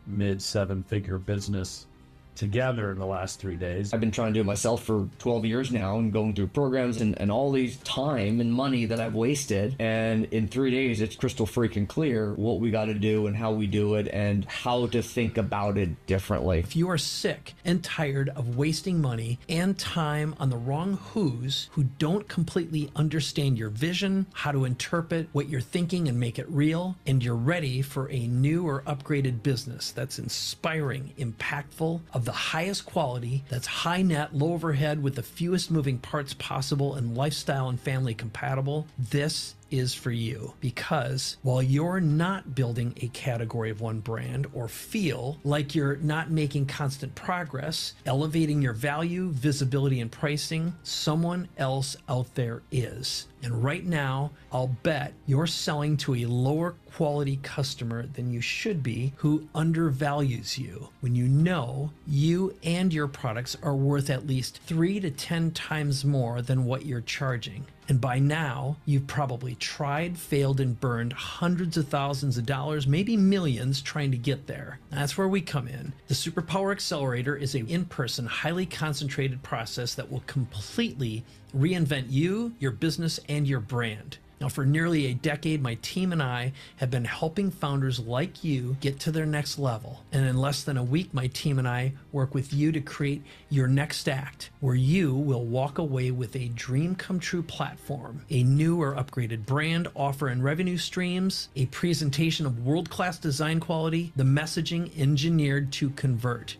Speaker 6: mid-7-figure business together in the last 3 days.
Speaker 7: I've been trying to do it myself for 12 years now and going through programs and all these time and money that I've wasted. And in 3 days, it's crystal freaking clear what we got to do and how we do it and how to think about it differently.
Speaker 3: If you are sick and tired of wasting money and time on the wrong who's who don't completely understand your vision, how to interpret what you're thinking and make it real, and you're ready for a new or upgraded business that's inspiring, impactful, of the highest quality, that's high net, low overhead with the fewest moving parts possible and lifestyle and family compatible, this is for you. Because while you're not building a category of one brand or feel like you're not making constant progress, elevating your value, visibility, and pricing, someone else out there is. And right now, I'll bet you're selling to a lower quality customer than you should be who undervalues you when you know you and your products are worth at least 3 to 10 times more than what you're charging. And by now, you've probably tried, failed, and burned hundreds of thousands of dollars, maybe millions, trying to get there. That's where we come in. The Superpower Accelerator is an in-person, highly concentrated process that will completely reinvent you, your business, and your brand. Now, for nearly a decade, my team and I have been helping founders like you get to their next level. And in less than a week, my team and I work with you to create your next act, where you will walk away with a dream come true platform, a new or upgraded brand, offer and revenue streams, a presentation of world-class design quality, the messaging engineered to convert.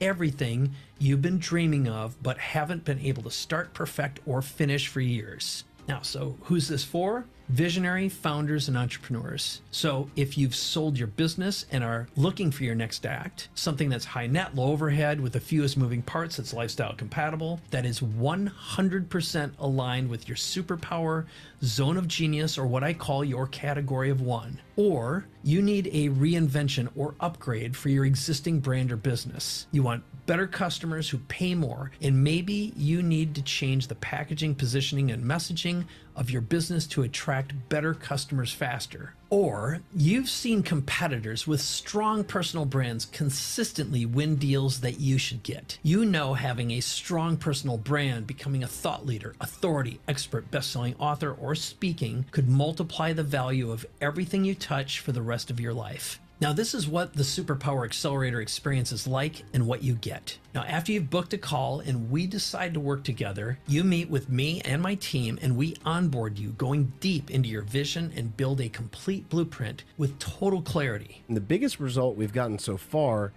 Speaker 3: Everything you've been dreaming of but haven't been able to start, perfect, or finish for years. Now, so who's this for? Visionary founders and entrepreneurs. So if you've sold your business and are looking for your next act, something that's high net, low overhead with the fewest moving parts, that's lifestyle compatible, that is 100% aligned with your superpower, zone of genius, or what I call your category of one. Or you need a reinvention or upgrade for your existing brand or business. You want better customers who pay more, and maybe you need to change the packaging, positioning, and messaging of your business to attract better customers faster. Or you've seen competitors with strong personal brands consistently win deals that you should get. You know having a strong personal brand, becoming a thought leader, authority, expert, best-selling author, or speaking could multiply the value of everything you touch for the rest of your life. Now, this is what the Superpower Accelerator experience is like and what you get. Now, after you've booked a call and we decide to work together, you meet with me and my team and we onboard you, going deep into your vision and build a complete blueprint with total clarity.
Speaker 8: And the biggest result we've gotten so far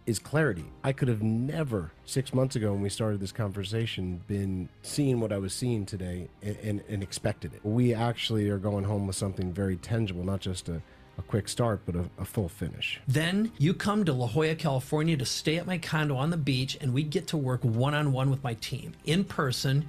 Speaker 8: is clarity. I could have never 6 months ago when we started this conversation been seeing what I was seeing today and expected it. We actually are going home with something very tangible, not just a quick start, but a full finish.
Speaker 3: Then you come to La Jolla, California to stay at my condo on the beach, and we get to work one-on-one with my team, in person,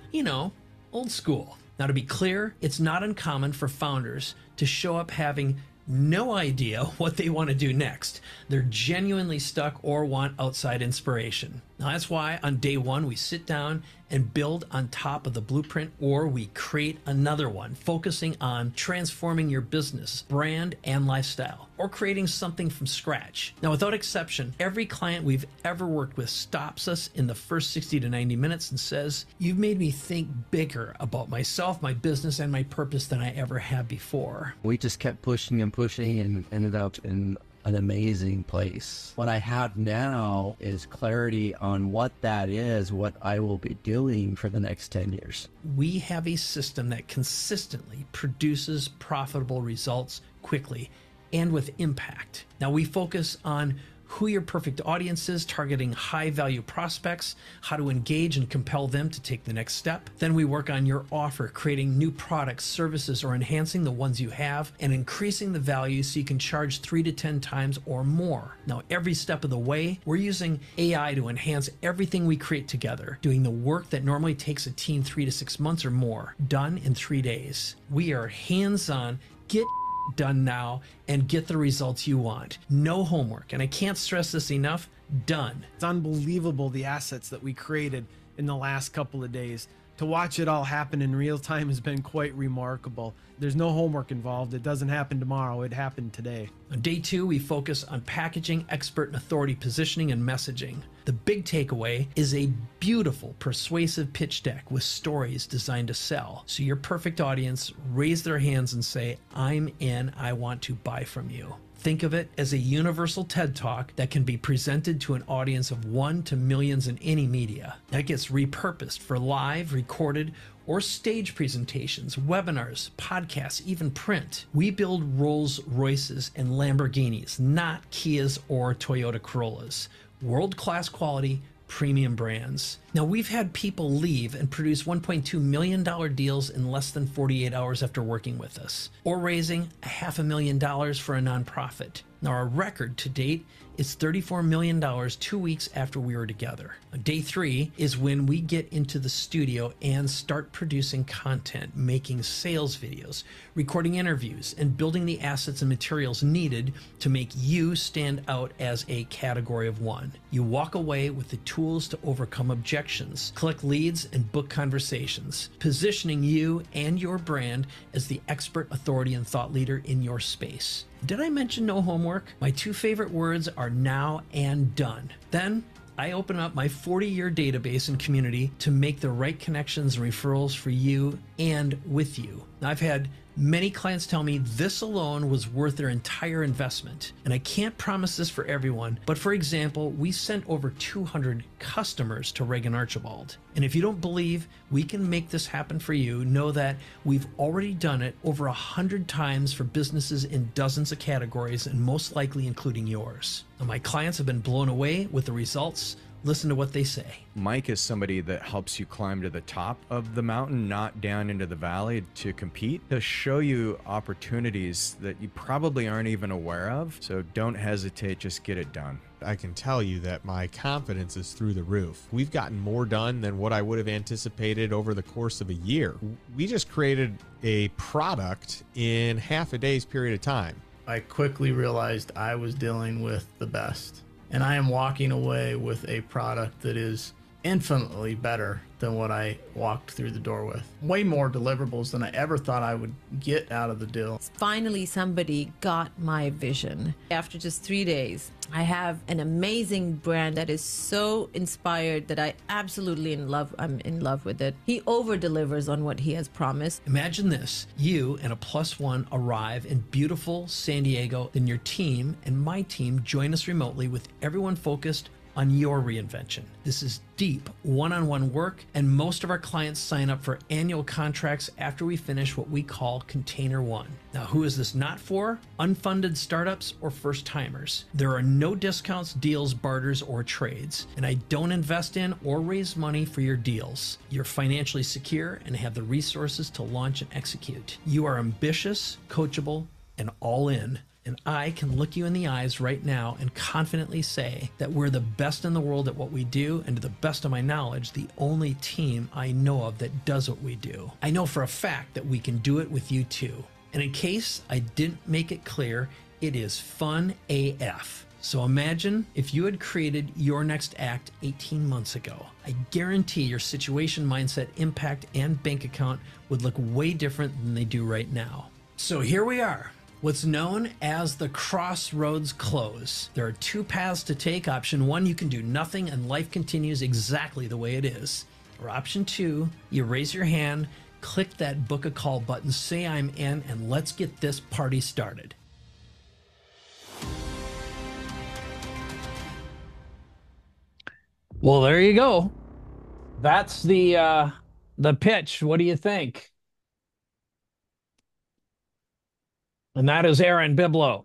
Speaker 3: old school. Now, to be clear, it's not uncommon for founders to show up having no idea what they want to do next. They're genuinely stuck or want outside inspiration. Now, that's why on day one, we sit down and build on top of the blueprint, or we create another one, focusing on transforming your business, brand, and lifestyle, or creating something from scratch. Now, without exception, every client we've ever worked with stops us in the first 60 to 90 minutes and says, "You've made me think bigger about myself, my business, and my purpose than I ever have before."
Speaker 9: We just kept pushing and pushing and ended up in an amazing place. What I have now is clarity on what that is, what I will be doing for the next 10 years.
Speaker 3: We have a system that consistently produces profitable results quickly and with impact. Now, we focus on who your perfect audience is, targeting high value prospects, how to engage and compel them to take the next step. Then we work on your offer, creating new products, services, or enhancing the ones you have and increasing the value so you can charge 3 to 10 times or more. Now, every step of the way, we're using AI to enhance everything we create together, doing the work that normally takes a team 3 to 6 months or more, done in 3 days. We are hands-on, get done now, and get the results you want. No homework, and I can't stress this enough, done.
Speaker 10: It's unbelievable the assets that we created in the last couple of days. To watch it all happen in real time has been quite remarkable. There's no homework involved. It doesn't happen tomorrow. It happened today.
Speaker 3: On day 2, we focus on packaging, expert and authority positioning, and messaging. The big takeaway is a beautiful, persuasive pitch deck with stories designed to sell. So your perfect audience raise their hands and say, I'm in, I want to buy from you. Think of it as a universal TED Talk that can be presented to an audience of 1 to millions in any media. That gets repurposed for live, recorded, or stage presentations, webinars, podcasts, even print. We build Rolls Royces and Lamborghinis, not Kias or Toyota Corollas. World-class quality, premium brands. Now, we've had people leave and produce $1.2 million deals in less than 48 hours after working with us, or raising $500,000 for a nonprofit. Now, our record to date is $34 million 2 weeks after we were together. Day 3 is when we get into the studio and start producing content, making sales videos, recording interviews, and building the assets and materials needed to make you stand out as a category of one. You walk away with the tools to overcome objections, collect leads, and book conversations, positioning you and your brand as the expert, authority, and thought leader in your space. Did I mention no homework? My 2 favorite words are now and done. Then I open up my 40-year database and community to make the right connections and referrals for you and with you. Now, I've had many clients tell me this alone was worth their entire investment. And I can't promise this for everyone, but for example, we sent over 200 customers to Reagan Archibald. And if you don't believe we can make this happen for you, know that we've already done it over 100 times for businesses in dozens of categories, and most likely including yours. Now, my clients have been blown away with the results. Listen to what they say.
Speaker 11: Mike is somebody that helps you climb to the top of the mountain, not down into the valley to compete, to show you opportunities that you probably aren't even aware of. So don't hesitate, just get it done.
Speaker 12: I can tell you that my confidence is through the roof. We've gotten more done than what I would have anticipated over the course of a year. We just created a product in half a day's period of time.
Speaker 13: I quickly realized I was dealing with the best. And I am walking away with a product that is infinitely better than what I walked through the door with. Way more deliverables than I ever thought I would get out of the deal.
Speaker 14: Finally, somebody got my vision. After just 3 days, I have an amazing brand that is so inspired that I absolutely I'm in love with it. He over delivers on what he has promised.
Speaker 3: Imagine this, you and a +1 arrive in beautiful San Diego, then your team and my team join us remotely with everyone focused on your reinvention. This is deep one-on-one work, and most of our clients sign up for annual contracts after we finish what we call Container 1. Now, who is this not for? Unfunded startups or first-timers. There are no discounts, deals, barters, or trades, and I don't invest in or raise money for your deals. You're financially secure and have the resources to launch and execute. You are ambitious, coachable, and all in. And I can look you in the eyes right now and confidently say that we're the best in the world at what we do, and to the best of my knowledge, the only team I know of that does what we do. I know for a fact that we can do it with you too. And in case I didn't make it clear, it is fun AF. So imagine if you had created your next act 18 months ago. I guarantee your situation, mindset, impact, and bank account would look way different than they do right now. So here we are. What's known as the crossroads close. There are 2 paths to take. Option 1, you can do nothing and life continues exactly the way it is. Or option 2, you raise your hand, click that book a call button, say I'm in, and let's get this party started.
Speaker 1: Well, there you go. That's the pitch. What do you think? And that is Aaron Biblo.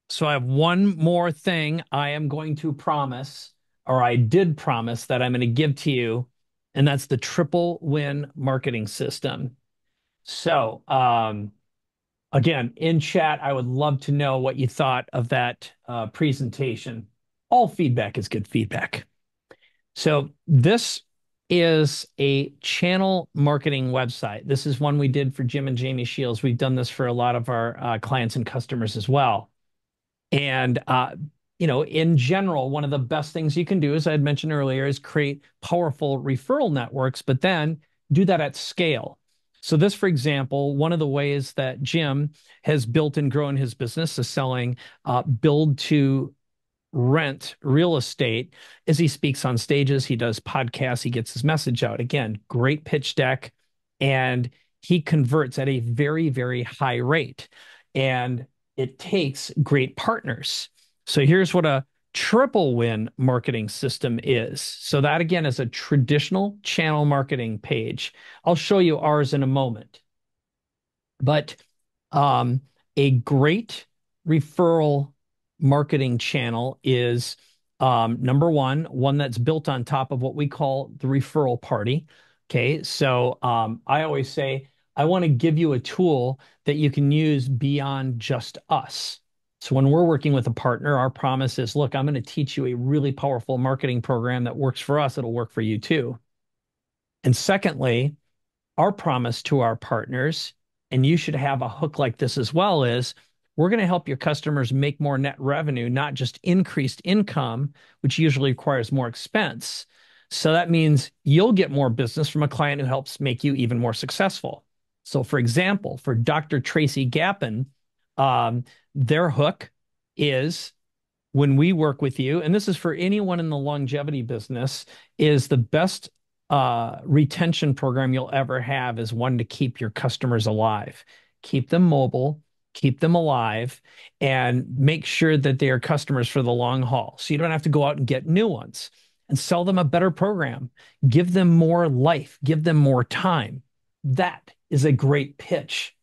Speaker 1: So I have one more thing I am going to promise, or I did promise that I'm going to give to you, and that's the triple win marketing system. So, again, in chat, I would love to know what you thought of that presentation. All feedback is good feedback. So this is a channel marketing website. This is one we did for Jim and Jamie Shields. We've done this for a lot of our clients and customers as well. And in general, one of the best things you can do, as I had mentioned earlier, is create powerful referral networks, but then do that at scale. So this, for example, one of the ways that Jim has built and grown his business is selling build to rent real estate is he speaks on stages, he does podcasts, he gets his message out. Again, great pitch deck, and he converts at a very, very high rate. And it takes great partners. So here's what a triple win marketing system is. So that again is a traditional channel marketing page. I'll show you ours in a moment. But a great referral marketing channel is number one that's built on top of what we call the referral party. Okay, so I always say, I want to give you a tool that you can use beyond just us. So when we're working with a partner, our promise is, look, I'm going to teach you a really powerful marketing program that works for us. It'll work for you too. And secondly, our promise to our partners, and you should have a hook like this as well, is we're going to help your customers make more net revenue, not just increased income, which usually requires more expense. So that means you'll get more business from a client who helps make you even more successful. So for example, for Dr. Tracy Gappen, their hook is when we work with you, and this is for anyone in the longevity business, is the best retention program you'll ever have is one to keep your customers alive, keep them mobile, keep them alive, and make sure that they are customers for the long haul. So you don't have to go out and get new ones, and sell them a better program, give them more life, give them more time. That is a great pitch.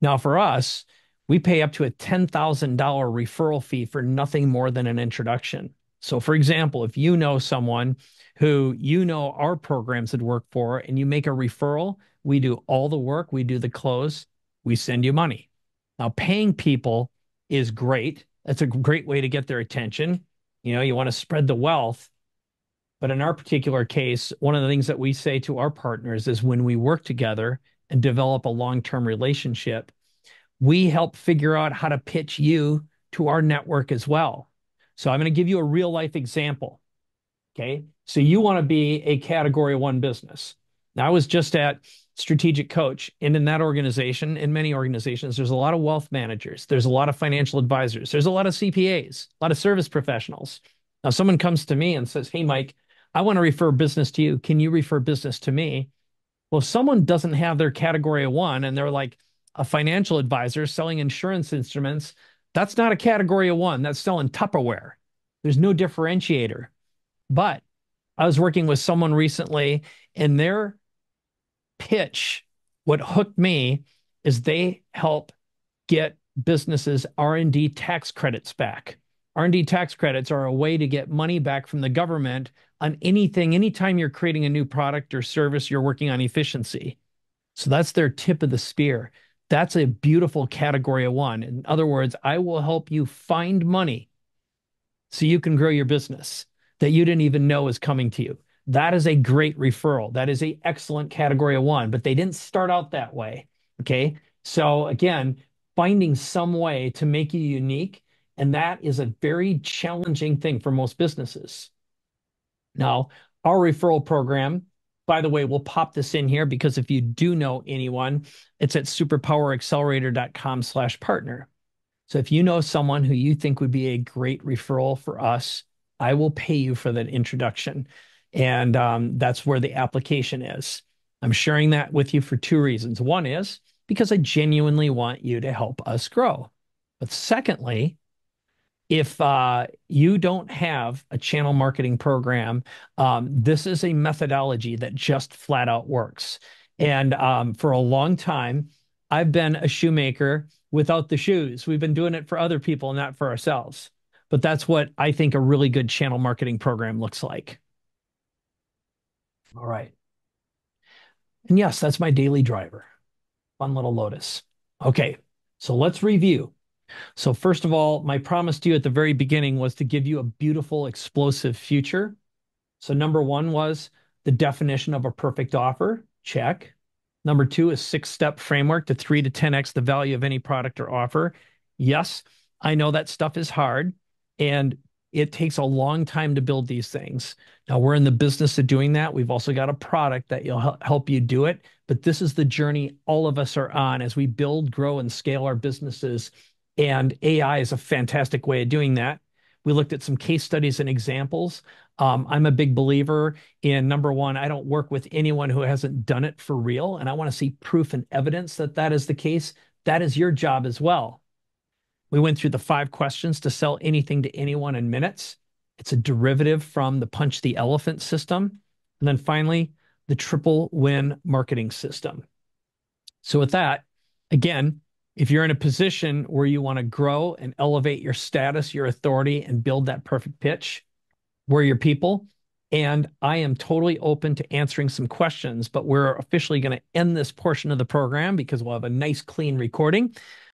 Speaker 1: Now for us, we pay up to a $10,000 referral fee for nothing more than an introduction. So for example, if you know someone who you know our programs would work for and you make a referral, we do all the work, we do the close, we send you money. Now paying people is great. That's a great way to get their attention. You want to spread the wealth. But in our particular case, one of the things that we say to our partners is when we work together and develop a long-term relationship, we help figure out how to pitch you to our network as well. So I'm going to give you a real life example. Okay. So you want to be a category 1 business. Now I was just at Strategic Coach, and in that organization, in many organizations, there's a lot of wealth managers. There's a lot of financial advisors. There's a lot of CPAs, a lot of service professionals. Now someone comes to me and says, hey, Mike, I want to refer business to you. Can you refer business to me? Well, if someone doesn't have their category 1 and they're like a financial advisor selling insurance instruments, that's not a category 1. That's selling Tupperware. There's no differentiator. But I was working with someone recently, and their pitch, what hooked me, is they help get businesses R&D tax credits back. R&D tax credits are a way to get money back from the government on anything, anytime you're creating a new product or service, you're working on efficiency. So that's their tip of the spear. That's a beautiful category 1. In other words, I will help you find money so you can grow your business that you didn't even know is coming to you. That is a great referral. That is an excellent category 1, but they didn't start out that way. Okay. So again, finding some way to make you unique. And that is a very challenging thing for most businesses. Now, our referral program, by the way, we'll pop this in here because if you do know anyone, it's at superpoweraccelerator.com/partner. So if you know someone who you think would be a great referral for us, I will pay you for that introduction. And that's where the application is. I'm sharing that with you for 2 reasons. One is because I genuinely want you to help us grow. But secondly, if you don't have a channel marketing program, this is a methodology that just flat out works. And for a long time, I've been a shoemaker without the shoes. We've been doing it for other people, not for ourselves. But that's what I think a really good channel marketing program looks like. All right. And yes, that's my daily driver. Fun little Lotus. Okay, so let's review. So first of all, my promise to you at the very beginning was to give you a beautiful, explosive future. So number one was the definition of a perfect offer. Check. Number two is six-step framework to 3 to 10x the value of any product or offer. Yes, I know that stuff is hard and it takes a long time to build these things. Now we're in the business of doing that. We've also got a product that will help you do it. But this is the journey all of us are on as we build, grow, and scale our businesses. And AI is a fantastic way of doing that. We looked at some case studies and examples. I'm a big believer in number one, I don't work with anyone who hasn't done it for real. And I want to see proof and evidence that that is the case. That is your job as well. We went through the 5 questions to sell anything to anyone in minutes. It's a derivative from the punch the elephant system. And then finally, the triple win marketing system. So with that, again, if you're in a position where you want to grow and elevate your status, your authority, and build that perfect pitch, we're your people. And I am totally open to answering some questions, but we're officially going to end this portion of the program because we'll have a nice, clean recording.